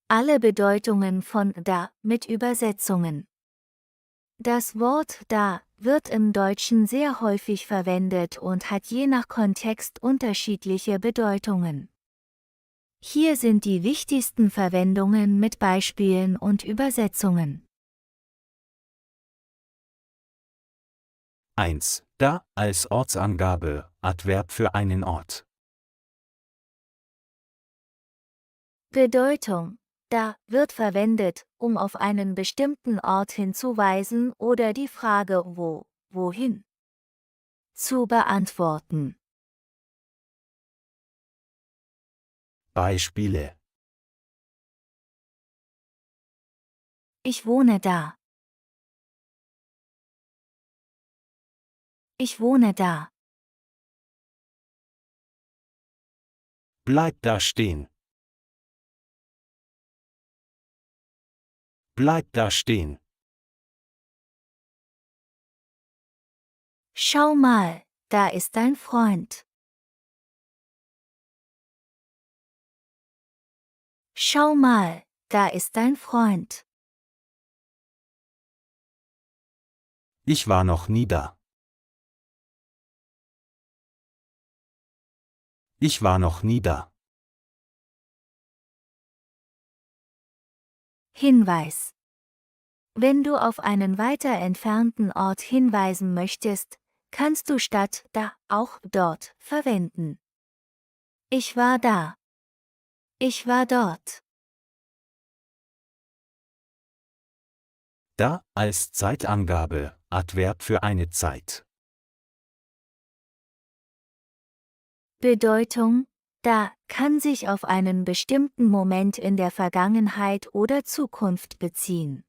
Alle Bedeutungen von da mit Übersetzungen. Das Wort da wird im Deutschen sehr häufig verwendet und hat je nach Kontext unterschiedliche Bedeutungen. Hier sind die wichtigsten Verwendungen mit Beispielen und Übersetzungen. 1. Da als Ortsangabe, Adverb für einen Ort. Bedeutung: Da wird verwendet, um auf einen bestimmten Ort hinzuweisen oder die Frage wohin zu beantworten. Beispiele: Ich wohne da. Ich wohne da. Bleib da stehen. Bleib da stehen. Schau mal, da ist dein Freund. Schau mal, da ist dein Freund. Ich war noch nie da. Ich war noch nie da. Hinweis: Wenn du auf einen weiter entfernten Ort hinweisen möchtest, kannst du statt da auch dort verwenden. Ich war da. Ich war dort. Da als Zeitangabe, Adverb für eine Zeit. Bedeutung: Da kann sich auf einen bestimmten Moment in der Vergangenheit oder Zukunft beziehen.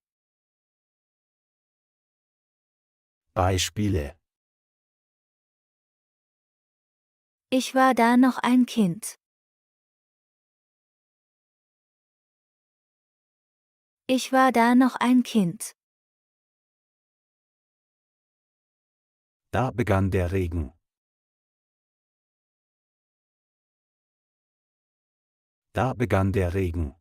Beispiele: Ich war da noch ein Kind. Ich war da noch ein Kind. Da begann der Regen. Da begann der Regen.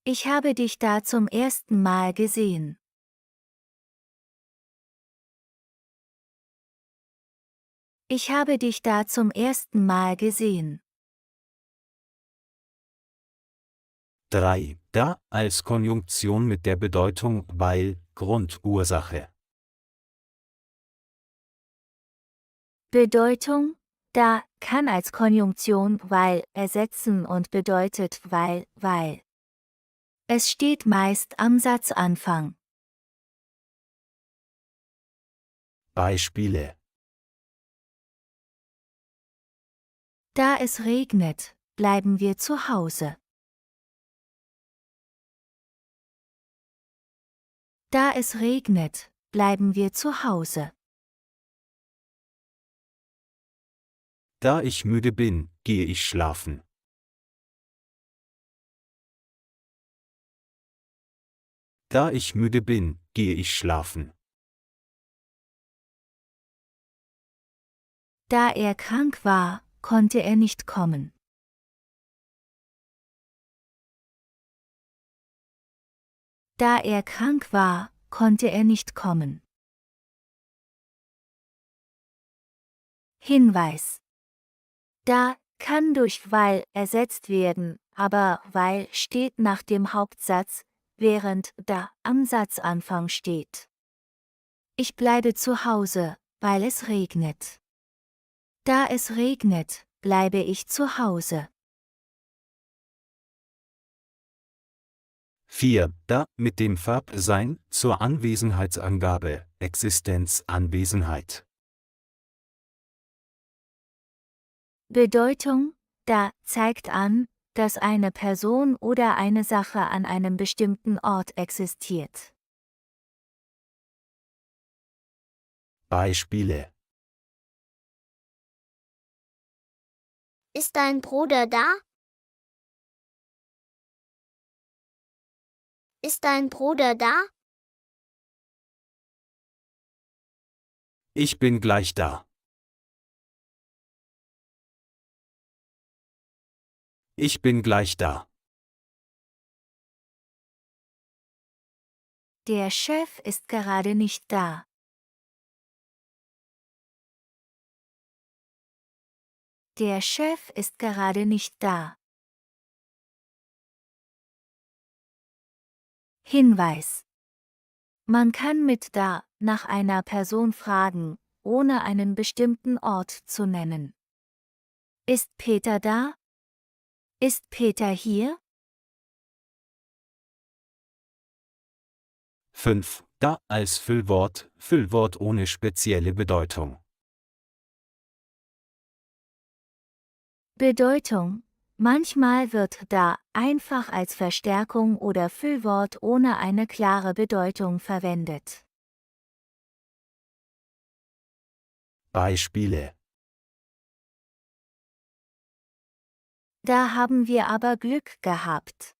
Ich habe dich da zum ersten Mal gesehen. Ich habe dich da zum ersten Mal gesehen. 3. Da als Konjunktion mit der Bedeutung weil, Grund, Ursache. Bedeutung: Da kann als Konjunktion weil ersetzen und bedeutet weil. Es steht meist am Satzanfang. Beispiele: Da es regnet, bleiben wir zu Hause. Da es regnet, bleiben wir zu Hause. Da ich müde bin, gehe ich schlafen. Da ich müde bin, gehe ich schlafen. Da er krank war, konnte er nicht kommen. Da er krank war, konnte er nicht kommen. Hinweis: Da kann durch weil ersetzt werden, aber weil steht nach dem Hauptsatz, während da am Satzanfang steht. Ich bleibe zu Hause, weil es regnet. Da es regnet, bleibe ich zu Hause. 4. Da mit dem Verb sein zur Anwesenheitsangabe, Existenz, Anwesenheit. Bedeutung: Da zeigt an, dass eine Person oder eine Sache an einem bestimmten Ort existiert. Beispiele. Ist dein Bruder da? Ist dein Bruder da? Ich bin gleich da. Ich bin gleich da. Der Chef ist gerade nicht da. Der Chef ist gerade nicht da. Hinweis: Man kann mit da nach einer Person fragen, ohne einen bestimmten Ort zu nennen. Ist Peter da? Ist Peter hier? 5. Da als Füllwort, Füllwort ohne spezielle Bedeutung. Bedeutung: Manchmal wird da einfach als Verstärkung oder Füllwort ohne eine klare Bedeutung verwendet. Beispiele. Da haben wir aber Glück gehabt.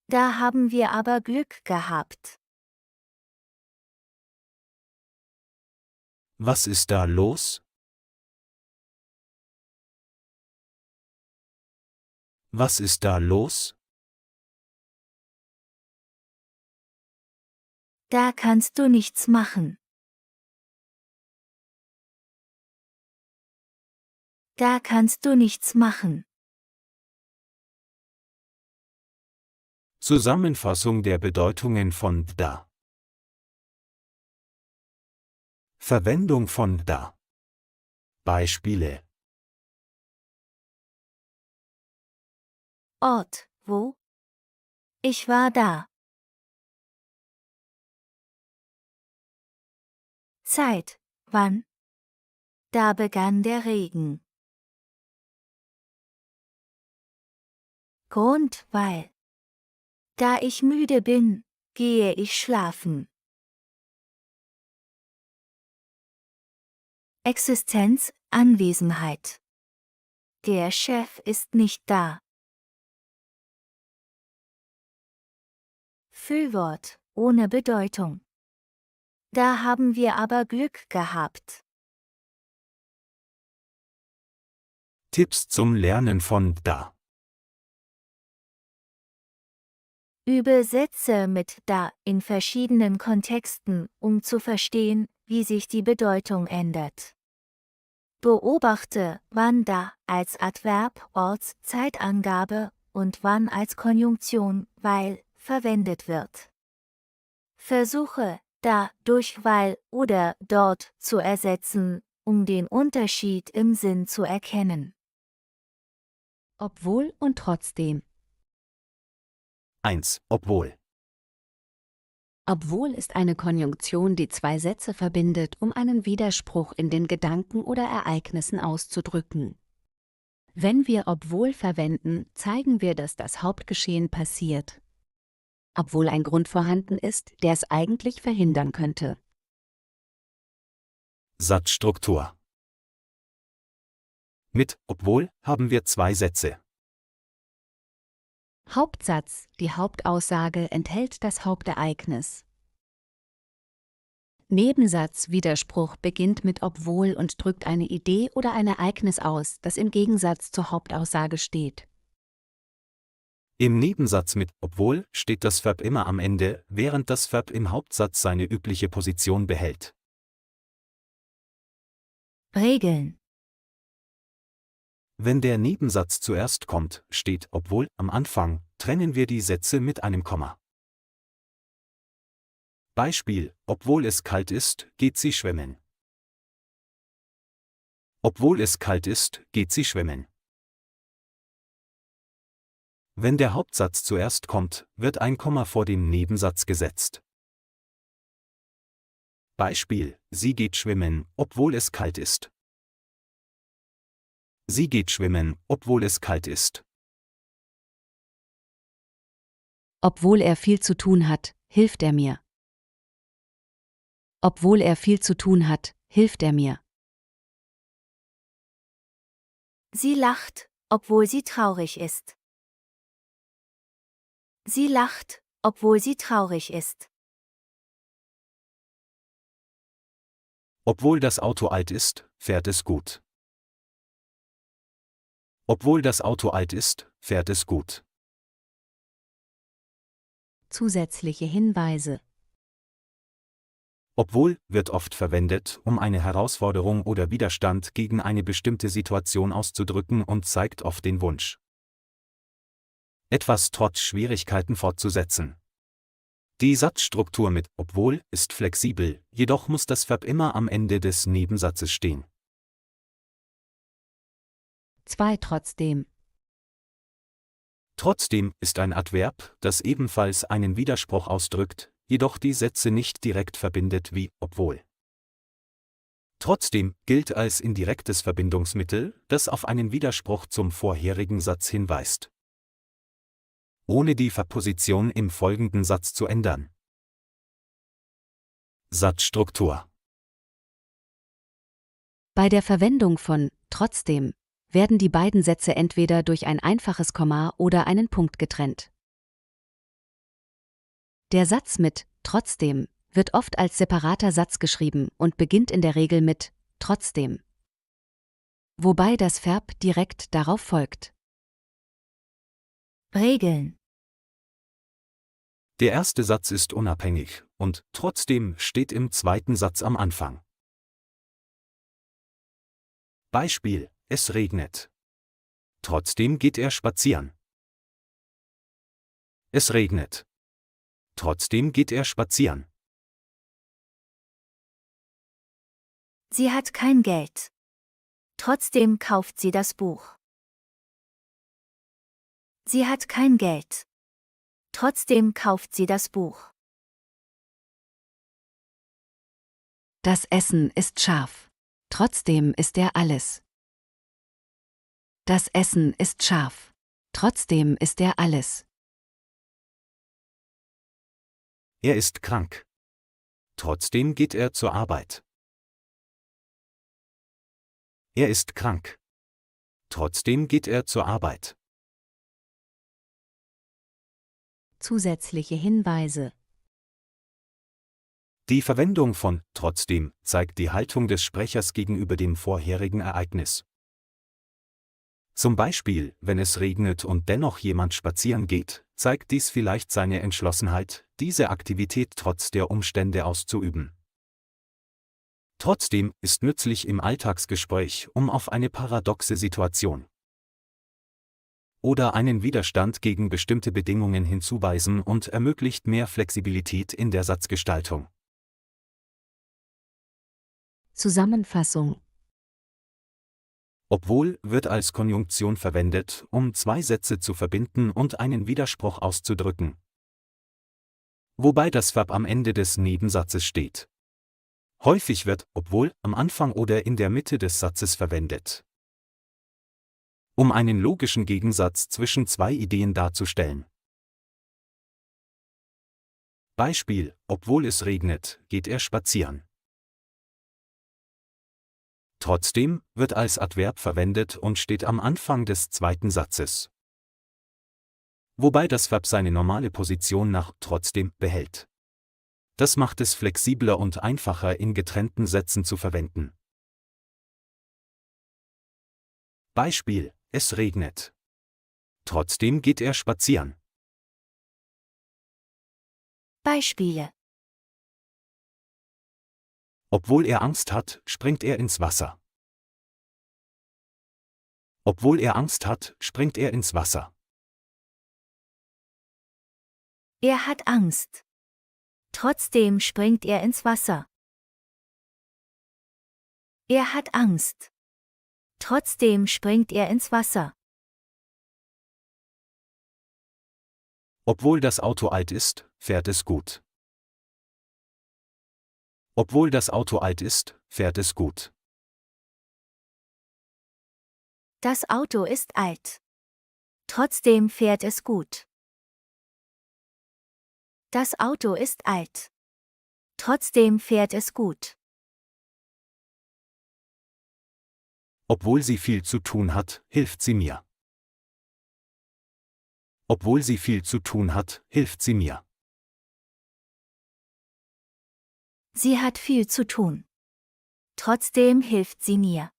Da haben wir aber Glück gehabt. Was ist da los? Was ist da los? Da kannst du nichts machen. Da kannst du nichts machen. Zusammenfassung der Bedeutungen von da. Verwendung von da. Beispiele. Ort, wo? Ich war da. Zeit, wann? Da begann der Regen. Grund, weil. Da ich müde bin, gehe ich schlafen. Existenz, Anwesenheit. Der Chef ist nicht da. Füllwort, ohne Bedeutung. Da haben wir aber Glück gehabt. Tipps zum Lernen von da. Übe Sätze mit da in verschiedenen Kontexten, um zu verstehen, wie sich die Bedeutung ändert. Beobachte, wann da als Adverb, Orts, Zeitangabe und wann als Konjunktion, weil, verwendet wird. Versuche, da durch weil oder dort zu ersetzen, um den Unterschied im Sinn zu erkennen. Obwohl und trotzdem. 1. Obwohl. Obwohl ist eine Konjunktion, die zwei Sätze verbindet, um einen Widerspruch in den Gedanken oder Ereignissen auszudrücken. Wenn wir obwohl verwenden, zeigen wir, dass das Hauptgeschehen passiert, obwohl ein Grund vorhanden ist, der es eigentlich verhindern könnte. Satzstruktur. Mit obwohl haben wir zwei Sätze. Hauptsatz, die Hauptaussage enthält das Hauptereignis. Nebensatz, Widerspruch beginnt mit obwohl und drückt eine Idee oder ein Ereignis aus, das im Gegensatz zur Hauptaussage steht. Im Nebensatz mit obwohl steht das Verb immer am Ende, während das Verb im Hauptsatz seine übliche Position behält. Regeln. Wenn der Nebensatz zuerst kommt, steht obwohl am Anfang, trennen wir die Sätze mit einem Komma. Beispiel: Obwohl es kalt ist, geht sie schwimmen. Obwohl es kalt ist, geht sie schwimmen. Wenn der Hauptsatz zuerst kommt, wird ein Komma vor dem Nebensatz gesetzt. Beispiel: Sie geht schwimmen, obwohl es kalt ist. Sie geht schwimmen, obwohl es kalt ist. Obwohl er viel zu tun hat, hilft er mir. Obwohl er viel zu tun hat, hilft er mir. Sie lacht, obwohl sie traurig ist. Sie lacht, obwohl sie traurig ist. Obwohl das Auto alt ist, fährt es gut. Obwohl das Auto alt ist, fährt es gut. Zusätzliche Hinweise. Obwohl wird oft verwendet, um eine Herausforderung oder Widerstand gegen eine bestimmte Situation auszudrücken und zeigt oft den Wunsch, etwas trotz Schwierigkeiten fortzusetzen. Die Satzstruktur mit obwohl ist flexibel, jedoch muss das Verb immer am Ende des Nebensatzes stehen. 2 trotzdem. Trotzdem ist ein Adverb, das ebenfalls einen Widerspruch ausdrückt, jedoch die Sätze nicht direkt verbindet wie obwohl. Trotzdem gilt als indirektes Verbindungsmittel, das auf einen Widerspruch zum vorherigen Satz hinweist, ohne die Verposition im folgenden Satz zu ändern. Satzstruktur. Bei der Verwendung von trotzdem werden die beiden Sätze entweder durch ein einfaches Komma oder einen Punkt getrennt. Der Satz mit trotzdem wird oft als separater Satz geschrieben und beginnt in der Regel mit trotzdem, wobei das Verb direkt darauf folgt. Regeln. Der erste Satz ist unabhängig und trotzdem steht im zweiten Satz am Anfang. Beispiel: Es regnet. Trotzdem geht er spazieren. Es regnet. Trotzdem geht er spazieren. Sie hat kein Geld. Trotzdem kauft sie das Buch. Sie hat kein Geld. Trotzdem kauft sie das Buch. Das Essen ist scharf. Trotzdem isst er alles. Das Essen ist scharf. Trotzdem isst er alles. Er ist krank. Trotzdem geht er zur Arbeit. Er ist krank. Trotzdem geht er zur Arbeit. Zusätzliche Hinweise. Die Verwendung von trotzdem zeigt die Haltung des Sprechers gegenüber dem vorherigen Ereignis. Zum Beispiel, wenn es regnet und dennoch jemand spazieren geht, zeigt dies vielleicht seine Entschlossenheit, diese Aktivität trotz der Umstände auszuüben. Trotzdem ist nützlich im Alltagsgespräch, um auf eine paradoxe Situation oder einen Widerstand gegen bestimmte Bedingungen hinzuweisen und ermöglicht mehr Flexibilität in der Satzgestaltung. Zusammenfassung. Obwohl wird als Konjunktion verwendet, um zwei Sätze zu verbinden und einen Widerspruch auszudrücken, wobei das Verb am Ende des Nebensatzes steht. Häufig wird obwohl am Anfang oder in der Mitte des Satzes verwendet, um einen logischen Gegensatz zwischen zwei Ideen darzustellen. Beispiel: Obwohl es regnet, geht er spazieren. Trotzdem wird als Adverb verwendet und steht am Anfang des zweiten Satzes, wobei das Verb seine normale Position nach trotzdem behält. Das macht es flexibler und einfacher in getrennten Sätzen zu verwenden. Beispiel: Es regnet. Trotzdem geht er spazieren. Beispiele. Obwohl er Angst hat, springt er ins Wasser. Obwohl er Angst hat, springt er ins Wasser. Er hat Angst. Trotzdem springt er ins Wasser. Er hat Angst. Trotzdem springt er ins Wasser. Obwohl das Auto alt ist, fährt es gut. Obwohl das Auto alt ist, fährt es gut. Das Auto ist alt. Trotzdem fährt es gut. Das Auto ist alt. Trotzdem fährt es gut. Obwohl sie viel zu tun hat, hilft sie mir. Obwohl sie viel zu tun hat, hilft sie mir. Sie hat viel zu tun. Trotzdem hilft sie mir.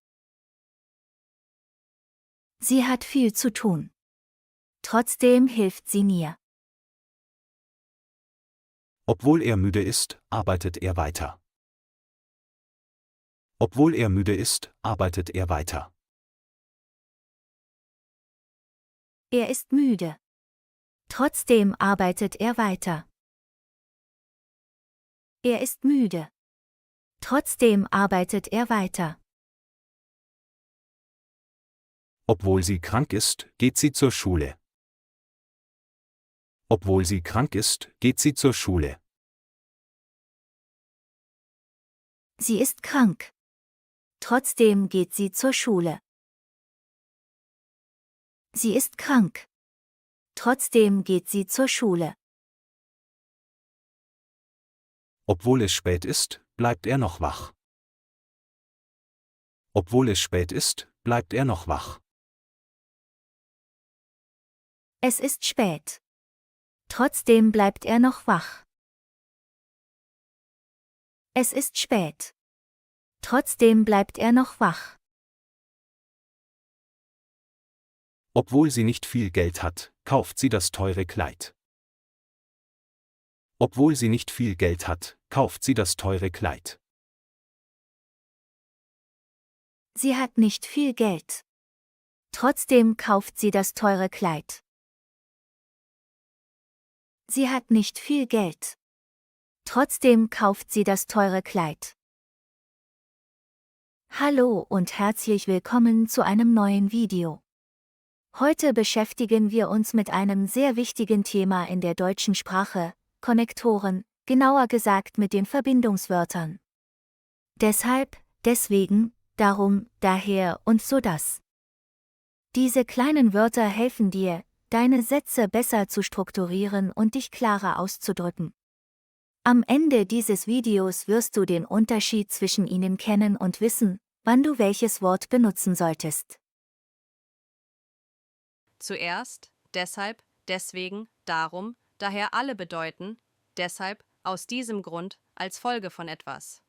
Sie hat viel zu tun. Trotzdem hilft sie mir. Obwohl er müde ist, arbeitet er weiter. Obwohl er müde ist, arbeitet er weiter. Er ist müde. Trotzdem arbeitet er weiter. Er ist müde. Trotzdem arbeitet er weiter. Obwohl sie krank ist, geht sie zur Schule. Obwohl sie krank ist, geht sie zur Schule. Sie ist krank. Trotzdem geht sie zur Schule. Sie ist krank. Trotzdem geht sie zur Schule. Obwohl es spät ist, bleibt er noch wach. Obwohl es spät ist, bleibt er noch wach. Es ist spät. Trotzdem bleibt er noch wach. Es ist spät. Trotzdem bleibt er noch wach. Obwohl sie nicht viel Geld hat, kauft sie das teure Kleid. Obwohl sie nicht viel Geld hat, kauft sie das teure Kleid. Sie hat nicht viel Geld. Trotzdem kauft sie das teure Kleid. Sie hat nicht viel Geld. Trotzdem kauft sie das teure Kleid. Hallo und herzlich willkommen zu einem neuen Video. Heute beschäftigen wir uns mit einem sehr wichtigen Thema in der deutschen Sprache, Konnektoren, genauer gesagt mit den Verbindungswörtern. Deshalb, deswegen, darum, daher und so das. Diese kleinen Wörter helfen dir, deine Sätze besser zu strukturieren und dich klarer auszudrücken. Am Ende dieses Videos wirst du den Unterschied zwischen ihnen kennen und wissen, wann du welches Wort benutzen solltest. Zuerst, deshalb, deswegen, darum, daher alle bedeuten, deshalb, aus diesem Grund, als Folge von etwas.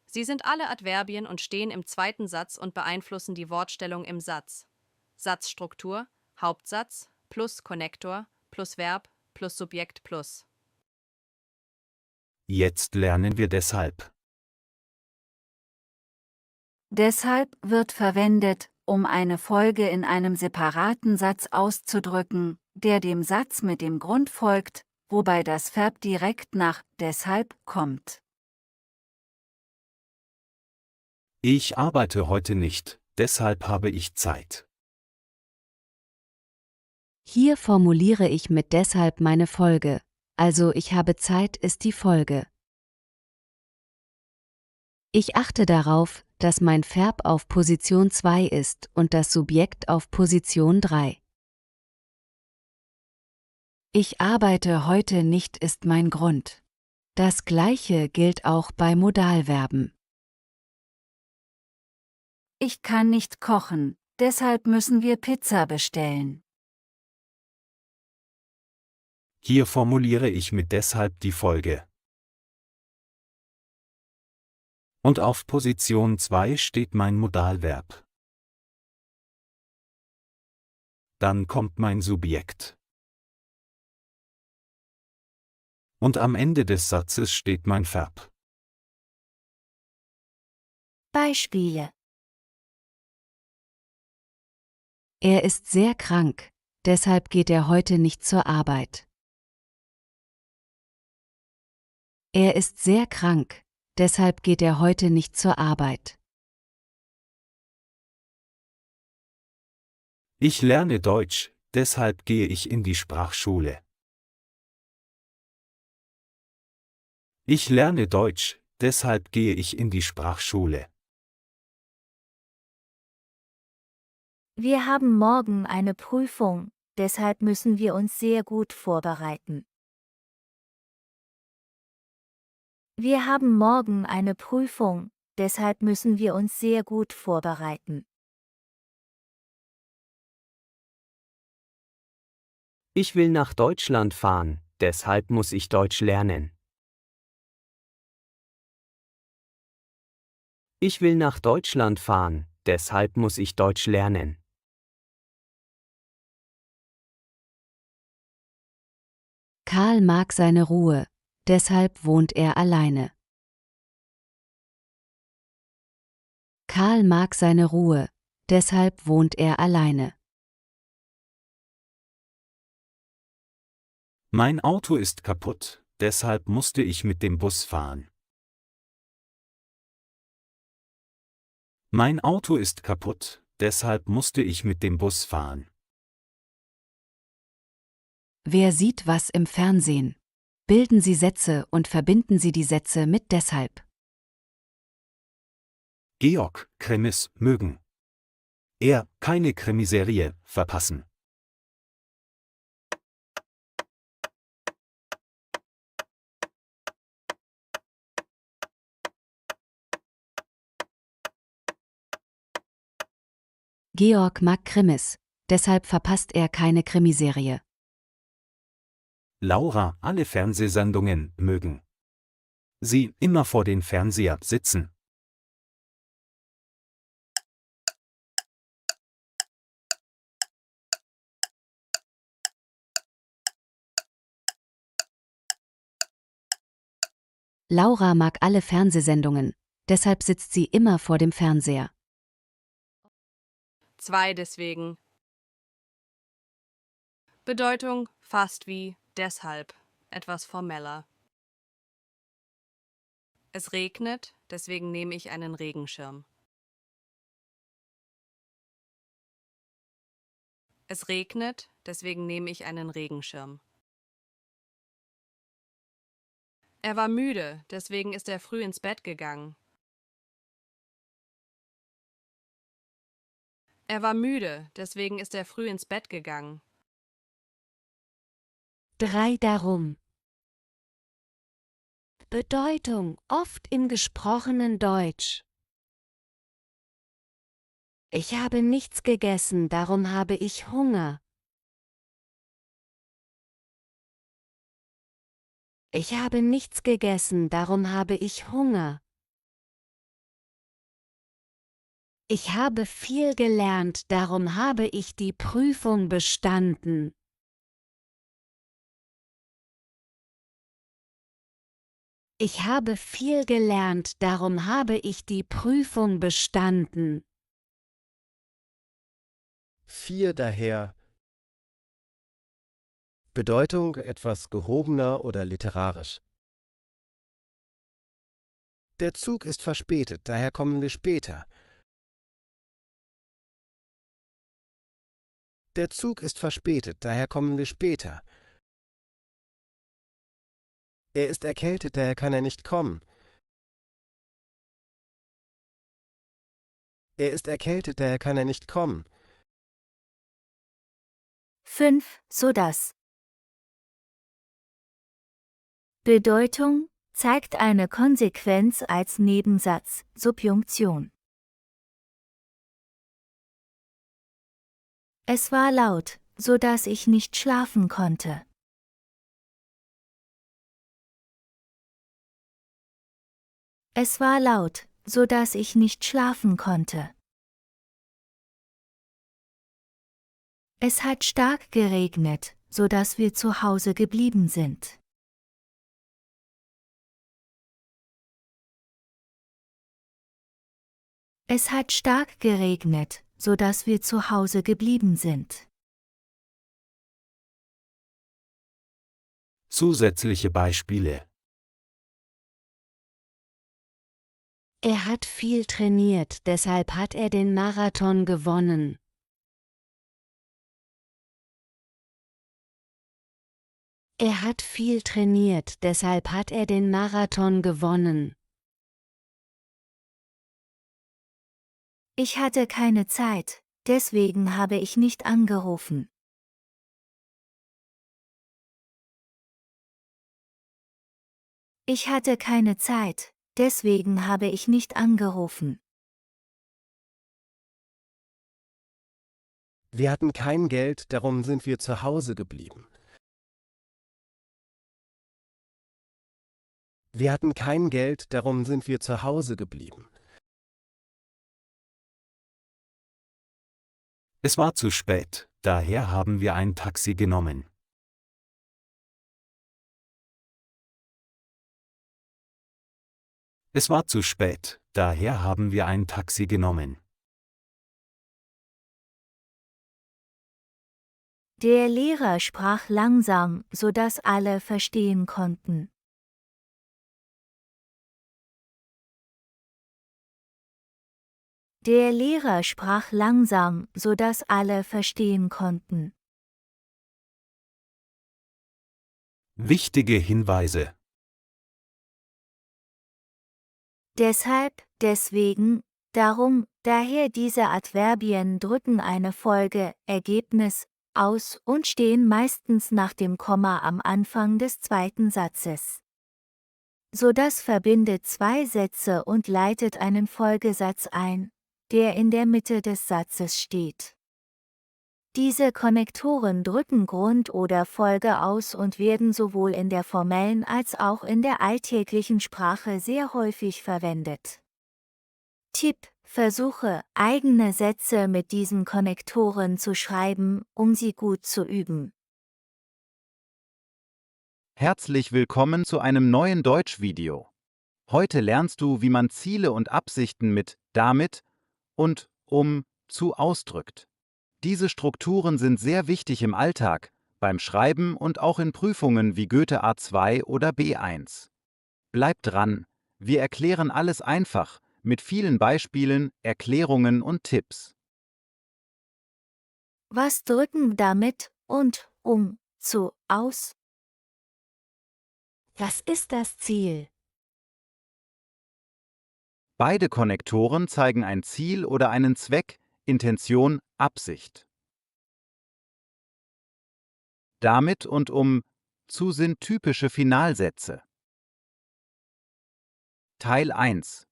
Sie sind alle Adverbien und stehen im zweiten Satz und beeinflussen die Wortstellung im Satz. Satzstruktur, Hauptsatz, plus Konnektor, plus Verb, plus Subjekt plus. Jetzt lernen wir deshalb. Deshalb wird verwendet, um eine Folge in einem separaten Satz auszudrücken, der dem Satz mit dem Grund folgt, wobei das Verb direkt nach deshalb kommt. Ich arbeite heute nicht, deshalb habe ich Zeit. Hier formuliere ich mit deshalb meine Folge, also ich habe Zeit ist die Folge. Ich achte darauf, dass mein Verb auf Position 2 ist und das Subjekt auf Position 3. Ich arbeite heute nicht ist mein Grund. Das Gleiche gilt auch bei Modalverben. Ich kann nicht kochen, deshalb müssen wir Pizza bestellen. Hier formuliere ich mit deshalb die Folge. Und auf Position 2 steht mein Modalverb. Dann kommt mein Subjekt. Und am Ende des Satzes steht mein Verb. Beispiele. Er ist sehr krank, deshalb geht er heute nicht zur Arbeit. Er ist sehr krank, deshalb geht er heute nicht zur Arbeit. Ich lerne Deutsch, deshalb gehe ich in die Sprachschule. Ich lerne Deutsch, deshalb gehe ich in die Sprachschule. Wir haben morgen eine Prüfung, deshalb müssen wir uns sehr gut vorbereiten. Wir haben morgen eine Prüfung, deshalb müssen wir uns sehr gut vorbereiten. Ich will nach Deutschland fahren, deshalb muss ich Deutsch lernen. Ich will nach Deutschland fahren, deshalb muss ich Deutsch lernen. Karl mag seine Ruhe, deshalb wohnt er alleine. Karl mag seine Ruhe, deshalb wohnt er alleine. Mein Auto ist kaputt, deshalb musste ich mit dem Bus fahren. Mein Auto ist kaputt, deshalb musste ich mit dem Bus fahren. Wer sieht was im Fernsehen? Bilden Sie Sätze und verbinden Sie die Sätze mit deshalb. Georg, Krimis mögen. Er, keine Krimiserie, verpassen. Georg mag Krimis, deshalb verpasst er keine Krimiserie. Laura, alle Fernsehsendungen mögen. Sie, immer vor den Fernseher sitzen. Laura mag alle Fernsehsendungen, deshalb sitzt sie immer vor dem Fernseher. 2 deswegen. Bedeutung fast wie deshalb, etwas formeller. Es regnet, deswegen nehme ich einen Regenschirm. Es regnet, deswegen nehme ich einen Regenschirm. Er war müde, deswegen ist er früh ins Bett gegangen. Er war müde, deswegen ist er früh ins Bett gegangen. 3 darum. Bedeutung oft im gesprochenen Deutsch. Ich habe nichts gegessen, darum habe ich Hunger. Ich habe nichts gegessen, darum habe ich Hunger. Ich habe viel gelernt, darum habe ich die Prüfung bestanden. Ich habe viel gelernt, darum habe ich die Prüfung bestanden. 4 daher. Bedeutung etwas gehobener oder literarisch. Der Zug ist verspätet, daher kommen wir später. Der Zug ist verspätet, daher kommen wir später. Er ist erkältet, daher kann er nicht kommen. Er ist erkältet, daher kann er nicht kommen. 5, sodass. Bedeutung zeigt eine Konsequenz als Nebensatz, Subjunktion. Es war laut, sodass ich nicht schlafen konnte. Es war laut, sodass ich nicht schlafen konnte. Es hat stark geregnet, sodass wir zu Hause geblieben sind. Es hat stark geregnet, sodass wir zu Hause geblieben sind. Zusätzliche Beispiele. Er hat viel trainiert, deshalb hat er den Marathon gewonnen. Er hat viel trainiert, deshalb hat er den Marathon gewonnen. Ich hatte keine Zeit, deswegen habe ich nicht angerufen. Ich hatte keine Zeit, deswegen habe ich nicht angerufen. Wir hatten kein Geld, darum sind wir zu Hause geblieben. Wir hatten kein Geld, darum sind wir zu Hause geblieben. Es war zu spät, daher haben wir ein Taxi genommen. Es war zu spät, daher haben wir ein Taxi genommen. Der Lehrer sprach langsam, sodass alle verstehen konnten. Der Lehrer sprach langsam, sodass alle verstehen konnten. Wichtige Hinweise. Deshalb, deswegen, darum, daher diese Adverbien drücken eine Folge, Ergebnis, aus und stehen meistens nach dem Komma am Anfang des zweiten Satzes. So das verbindet zwei Sätze und leitet einen Folgesatz ein, der in der Mitte des Satzes steht. Diese Konnektoren drücken Grund oder Folge aus und werden sowohl in der formellen als auch in der alltäglichen Sprache sehr häufig verwendet. Tipp: Versuche, eigene Sätze mit diesen Konnektoren zu schreiben, um sie gut zu üben. Herzlich willkommen zu einem neuen Deutschvideo. Heute lernst du, wie man Ziele und Absichten mit damit und zu ausdrückt. Diese Strukturen sind sehr wichtig im Alltag, beim Schreiben und auch in Prüfungen wie Goethe A2 oder B1. Bleib dran, wir erklären alles einfach, mit vielen Beispielen, Erklärungen und Tipps. Was drücken damit und zu aus? Was ist das Ziel? Beide Konnektoren zeigen ein Ziel oder einen Zweck, Intention, Absicht. Damit und zu sind typische Finalsätze. Teil 1.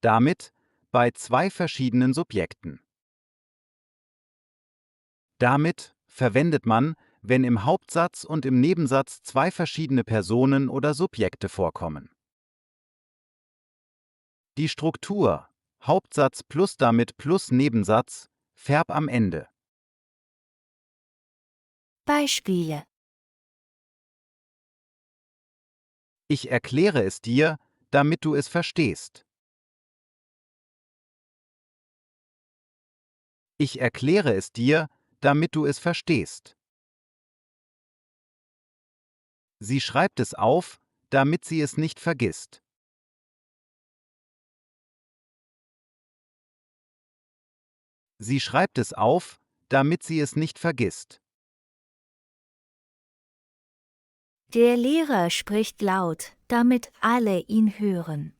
Damit bei zwei verschiedenen Subjekten. Damit verwendet man, wenn im Hauptsatz und im Nebensatz zwei verschiedene Personen oder Subjekte vorkommen. Die Struktur Hauptsatz plus damit plus Nebensatz, Verb am Ende. Beispiele: Ich erkläre es dir, damit du es verstehst. Ich erkläre es dir, damit du es verstehst. Sie schreibt es auf, damit sie es nicht vergisst. Sie schreibt es auf, damit sie es nicht vergisst. Der Lehrer spricht laut, damit alle ihn hören.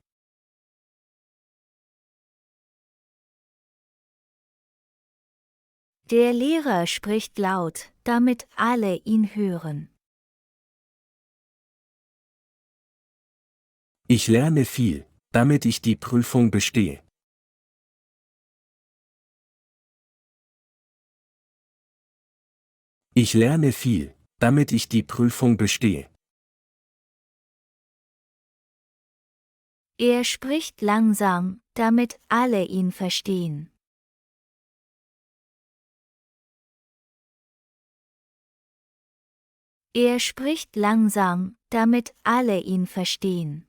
Der Lehrer spricht laut, damit alle ihn hören. Ich lerne viel, damit ich die Prüfung bestehe. Ich lerne viel, damit ich die Prüfung bestehe. Er spricht langsam, damit alle ihn verstehen. Er spricht langsam, damit alle ihn verstehen.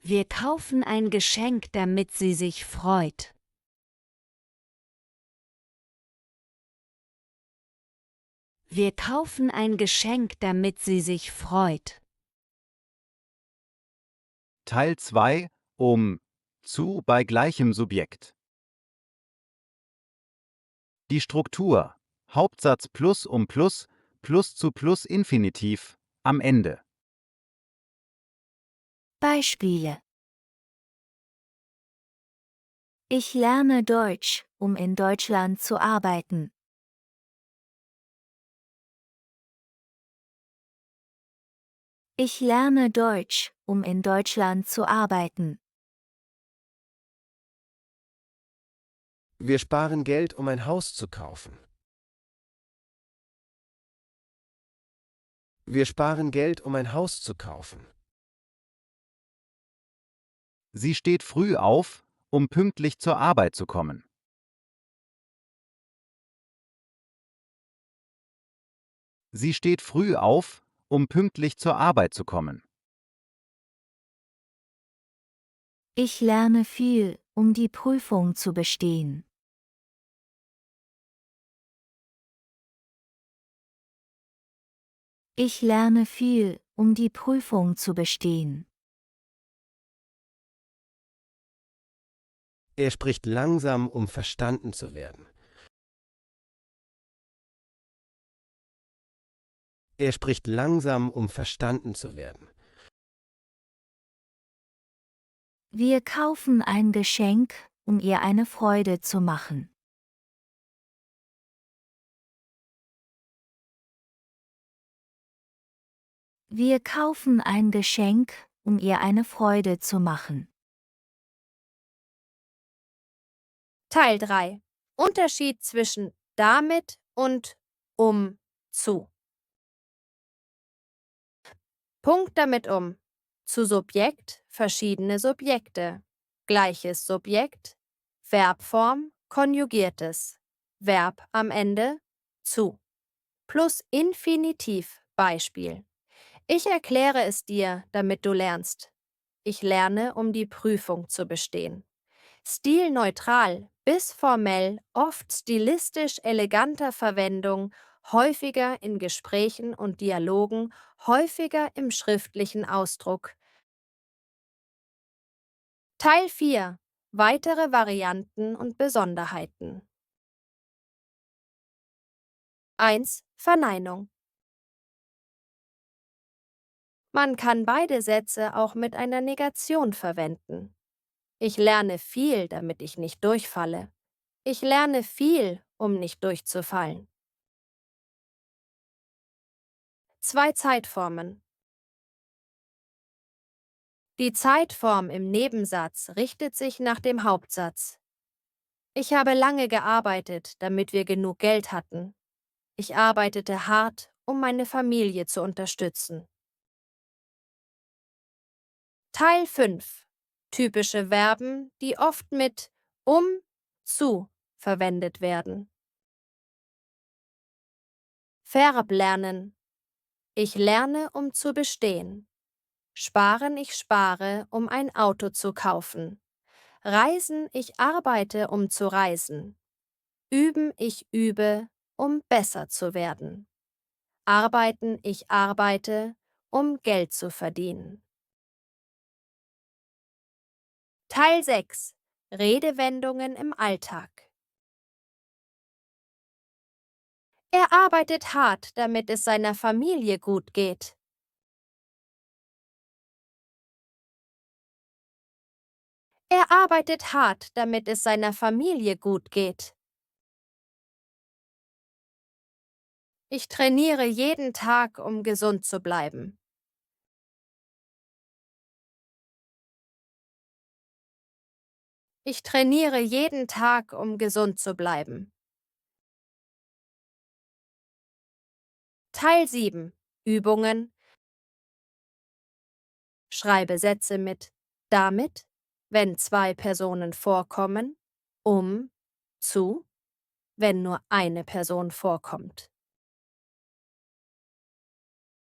Wir kaufen ein Geschenk, damit sie sich freut. Wir kaufen ein Geschenk, damit sie sich freut. Teil 2 zu bei gleichem Subjekt. Die Struktur Hauptsatz plus plus zu plus Infinitiv am Ende. Beispiele: Ich lerne Deutsch, um in Deutschland zu arbeiten. Ich lerne Deutsch, um in Deutschland zu arbeiten. Wir sparen Geld, um ein Haus zu kaufen. Wir sparen Geld, um ein Haus zu kaufen. Sie steht früh auf, um pünktlich zur Arbeit zu kommen. Sie steht früh auf, um pünktlich zur Arbeit zu kommen. Ich lerne viel, um die Prüfung zu bestehen. Ich lerne viel, um die Prüfung zu bestehen. Er spricht langsam, um verstanden zu werden. Er spricht langsam, um verstanden zu werden. Wir kaufen ein Geschenk, um ihr eine Freude zu machen. Wir kaufen ein Geschenk, um ihr eine Freude zu machen. Teil 3. Unterschied zwischen damit und zu. Punkt damit zu Subjekt verschiedene Subjekte, gleiches Subjekt, Verbform konjugiertes, Verb am Ende zu, plus Infinitiv Beispiel. Ich erkläre es dir, damit du lernst. Ich lerne, um die Prüfung zu bestehen. Stilneutral bis formell, oft stilistisch eleganter Verwendung, häufiger in Gesprächen und Dialogen, häufiger im schriftlichen Ausdruck. Teil 4. Weitere Varianten und Besonderheiten. 1. Verneinung. Man kann beide Sätze auch mit einer Negation verwenden. Ich lerne viel, damit ich nicht durchfalle. Ich lerne viel, um nicht durchzufallen. 2 Zeitformen. Die Zeitform im Nebensatz richtet sich nach dem Hauptsatz. Ich habe lange gearbeitet, damit wir genug Geld hatten. Ich arbeitete hart, um meine Familie zu unterstützen. Teil 5. Typische Verben, die oft mit zu verwendet werden. Verb lernen. Ich lerne, um zu bestehen. Sparen, ich spare, um ein Auto zu kaufen. Reisen, ich arbeite, um zu reisen. Üben, ich übe, um besser zu werden. Arbeiten, ich arbeite, um Geld zu verdienen. Teil 6. Redewendungen im Alltag. Er arbeitet hart, damit es seiner Familie gut geht. Er arbeitet hart, damit es seiner Familie gut geht. Ich trainiere jeden Tag, um gesund zu bleiben. Ich trainiere jeden Tag, um gesund zu bleiben. Teil 7. Übungen. Schreibe Sätze mit damit, wenn 2 Personen vorkommen, zu, wenn nur eine Person vorkommt.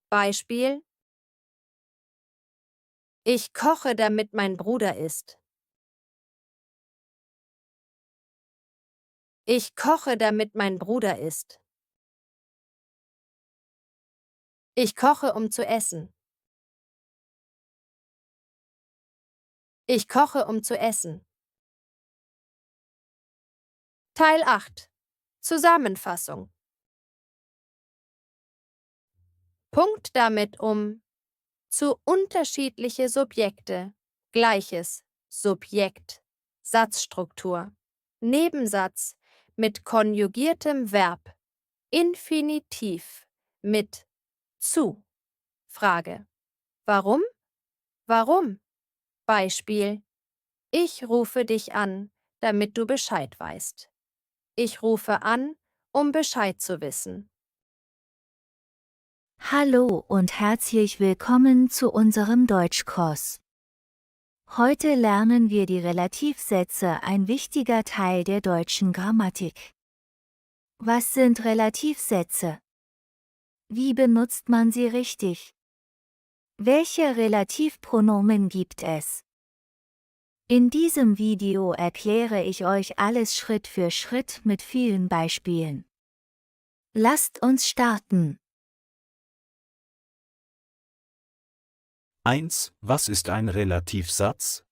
Beispiel: Ich koche, damit mein Bruder isst. Ich koche, damit mein Bruder isst. Ich koche, um zu essen. Ich koche, um zu essen. Teil 8. Zusammenfassung. Punkt damit zu unterschiedliche Subjekte, gleiches Subjekt, Satzstruktur. Nebensatz mit konjugiertem Verb. Infinitiv mit zu. Frage. Warum? Warum? Beispiel. Ich rufe dich an, damit du Bescheid weißt. Ich rufe an, um Bescheid zu wissen. Hallo und herzlich willkommen zu unserem Deutschkurs. Heute lernen wir die Relativsätze, ein wichtiger Teil der deutschen Grammatik. Was sind Relativsätze? Wie benutzt man sie richtig? Welche Relativpronomen gibt es? In diesem Video erkläre ich euch alles Schritt für Schritt mit vielen Beispielen. Lasst uns starten. 1. Was ist ein Relativsatz?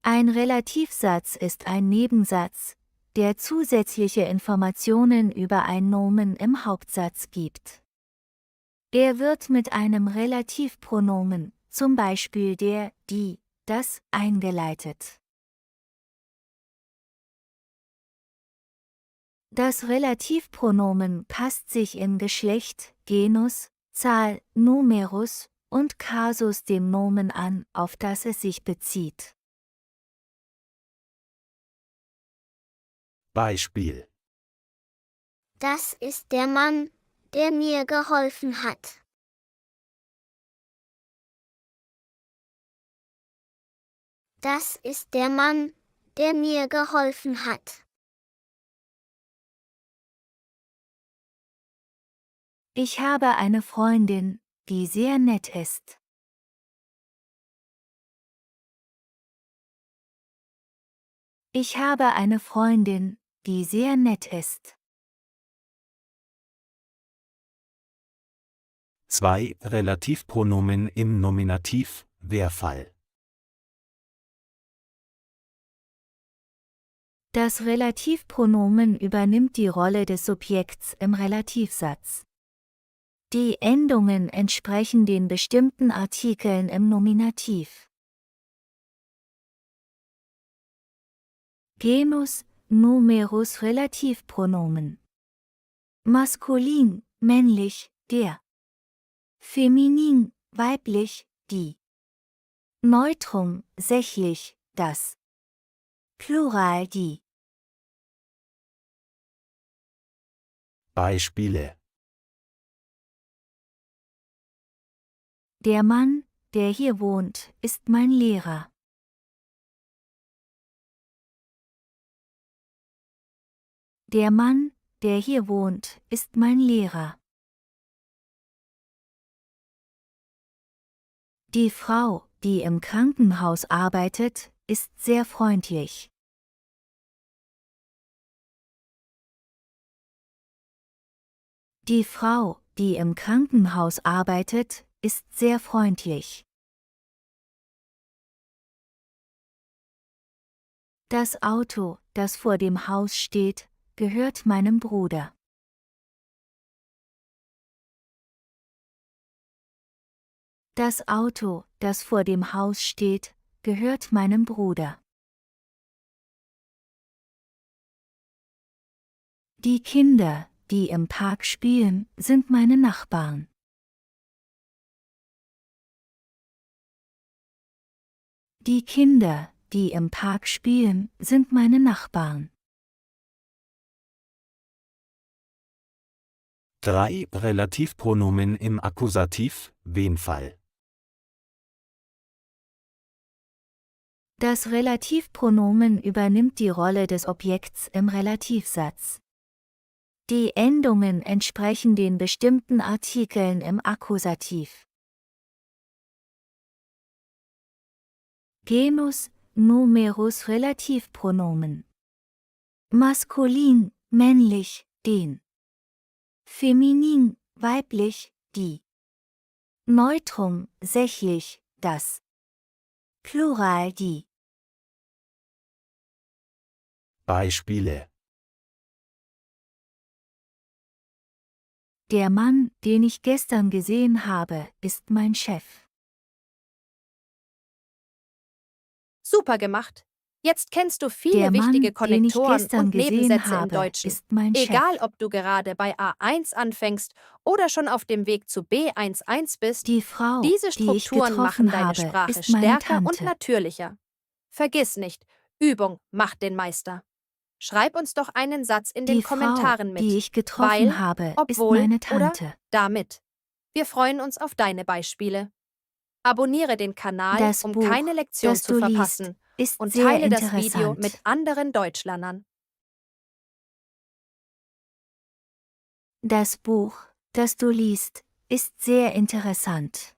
Ein Relativsatz ist ein Nebensatz, der zusätzliche Informationen über ein Nomen im Hauptsatz gibt. Er wird mit einem Relativpronomen, zum Beispiel der, die, das, eingeleitet. Das Relativpronomen passt sich in Geschlecht, Genus, Zahl, Numerus und Kasus dem Nomen an, auf das es sich bezieht. Beispiel. Das ist der Mann, der mir geholfen hat. Das ist der Mann, der mir geholfen hat. Ich habe eine Freundin, die sehr nett ist. Ich habe eine Freundin, die sehr nett ist. 2. Relativpronomen im Nominativ, Wer-Fall. Das Relativpronomen übernimmt die Rolle des Subjekts im Relativsatz. Die Endungen entsprechen den bestimmten Artikeln im Nominativ. Genus, Numerus Relativpronomen. Maskulin, männlich, der. Feminin, weiblich, die. Neutrum, sächlich, das. Plural, die. Beispiele. Der Mann, der hier wohnt, ist mein Lehrer. Der Mann, der hier wohnt, ist mein Lehrer. Die Frau, die im Krankenhaus arbeitet, ist sehr freundlich. Die Frau, die im Krankenhaus arbeitet, ist sehr freundlich. Das Auto, das vor dem Haus steht, gehört meinem Bruder. Das Auto, das vor dem Haus steht, gehört meinem Bruder. Die Kinder, die im Park spielen, sind meine Nachbarn. Die Kinder, die im Park spielen, sind meine Nachbarn. 3. Relativpronomen im Akkusativ, Wen-Fall. Das Relativpronomen übernimmt die Rolle des Objekts im Relativsatz. Die Endungen entsprechen den bestimmten Artikeln im Akkusativ. Genus, Numerus Relativpronomen. Maskulin, männlich, den. Feminin, weiblich, die. Neutrum, sächlich, das. Plural, die. Beispiele. Der Mann, den ich gestern gesehen habe, ist mein Chef. Super gemacht! Jetzt kennst du viele Der Mann, wichtige den ich Konnektoren gestern und gesehen Nebensätze im habe, Deutschen. ist mein Egal, Chef. ob du gerade bei A1 anfängst oder schon auf dem Weg zu B11 bist, Die Frau, diese die ich Strukturen machen getroffen deine habe, Sprache ist meine stärker und Tante. natürlicher. Vergiss nicht, Übung macht den Meister. Schreib uns doch einen Satz in den Die Frau, Kommentaren die mit, ich getroffen weil, habe, ist obwohl meine oder Tante. damit. Wir freuen uns auf deine Beispiele. Abonniere den Kanal, Das um Buch, keine Lektion das zu du verpassen, liest, ist und sehr teile das Video mit interessant. anderen Deutschlernern. Das Buch, das du liest, ist sehr interessant.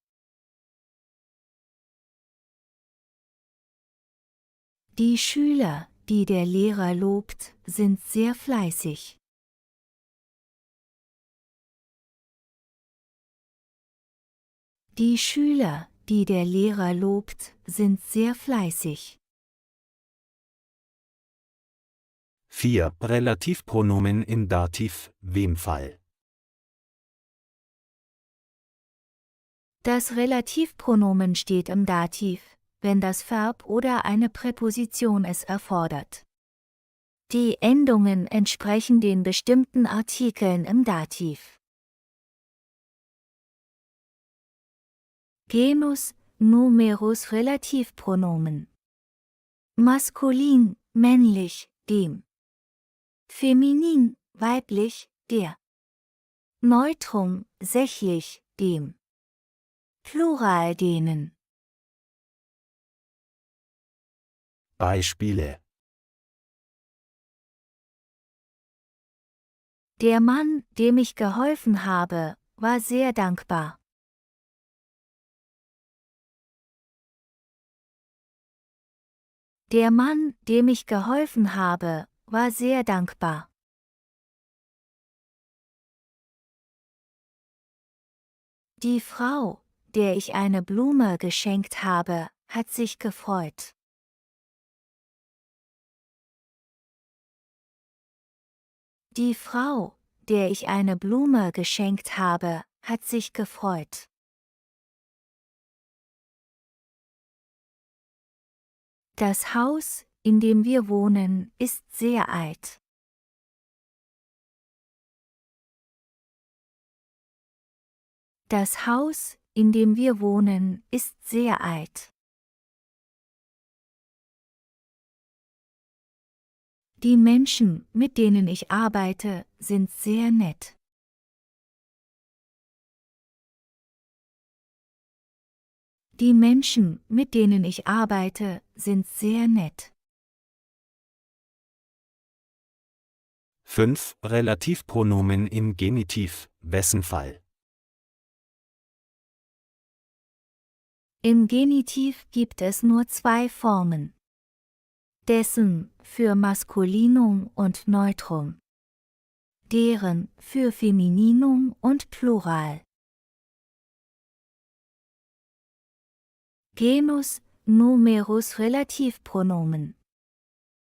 Die Schüler, die der Lehrer lobt, sind sehr fleißig. Die Schüler, die der Lehrer lobt, sind sehr fleißig. 4. Relativpronomen im Dativ, Wem-Fall. Das Relativpronomen steht im Dativ, wenn das Verb oder eine Präposition es erfordert. Die Endungen entsprechen den bestimmten Artikeln im Dativ. Genus, Numerus Relativpronomen. Maskulin, männlich, dem. Feminin, weiblich, der. Neutrum, sächlich, dem. Plural, denen. Beispiele: Der Mann, dem ich geholfen habe, war sehr dankbar. Der Mann, dem ich geholfen habe, war sehr dankbar. Die Frau, der ich eine Blume geschenkt habe, hat sich gefreut. Die Frau, der ich eine Blume geschenkt habe, hat sich gefreut. Das Haus, in dem wir wohnen, ist sehr alt. Das Haus, in dem wir wohnen, ist sehr alt. Die Menschen, mit denen ich arbeite, sind sehr nett. Die Menschen, mit denen ich arbeite, sind sehr nett. 5. Relativpronomen im Genitiv, wessen Fall. Im Genitiv gibt es nur zwei Formen. Dessen für Maskulinum und Neutrum. Deren für Femininum und Plural. Genus, Numerus Relativpronomen.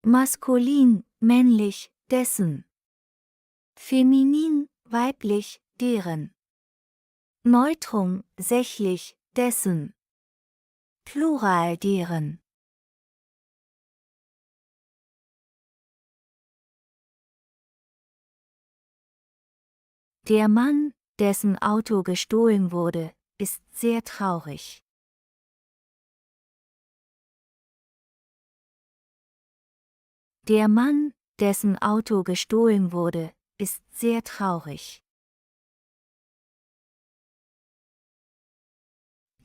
Maskulin, männlich, dessen. Feminin, weiblich, deren. Neutrum, sächlich, dessen. Plural, deren. Der Mann, dessen Auto gestohlen wurde, ist sehr traurig. Der Mann, dessen Auto gestohlen wurde, ist sehr traurig.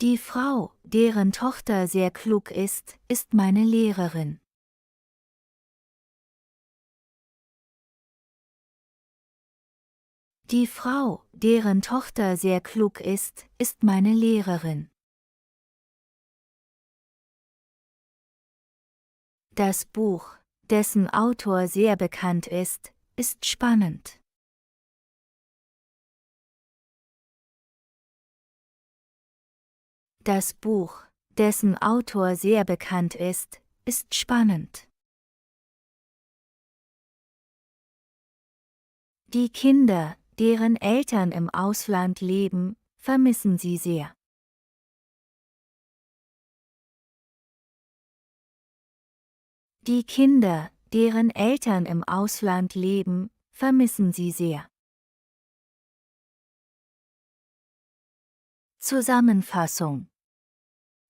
Die Frau, deren Tochter sehr klug ist meine Lehrerin. Die Frau, deren Tochter sehr klug ist meine Lehrerin. Das Buch, dessen Autor sehr bekannt ist spannend. Das Buch, dessen Autor sehr bekannt ist spannend. Die Kinder, deren Eltern im Ausland leben, vermissen sie sehr. Die Kinder, deren Eltern im Ausland leben, vermissen sie sehr. Zusammenfassung: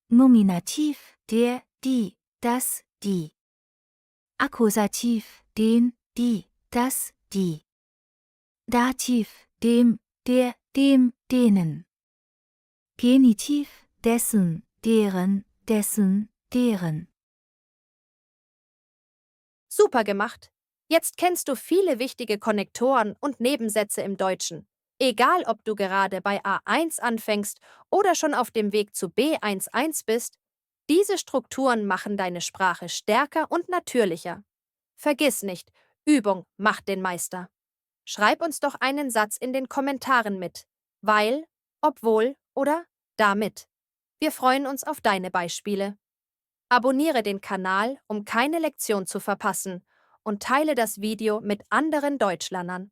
Nominativ, der, die, das, die. Akkusativ, den, die, das, die. Dativ, dem, der, dem, denen. Genitiv, dessen, deren, dessen, deren. Super gemacht! Jetzt kennst du viele wichtige Konnektoren und Nebensätze im Deutschen. Egal, ob du gerade bei A1 anfängst oder schon auf dem Weg zu B11 bist, diese Strukturen machen deine Sprache stärker und natürlicher. Vergiss nicht, Übung macht den Meister. Schreib uns doch einen Satz in den Kommentaren mit, weil, obwohl oder damit. Wir freuen uns auf deine Beispiele. Abonniere den Kanal, um keine Lektion zu verpassen, und teile das Video mit anderen Deutschlernern.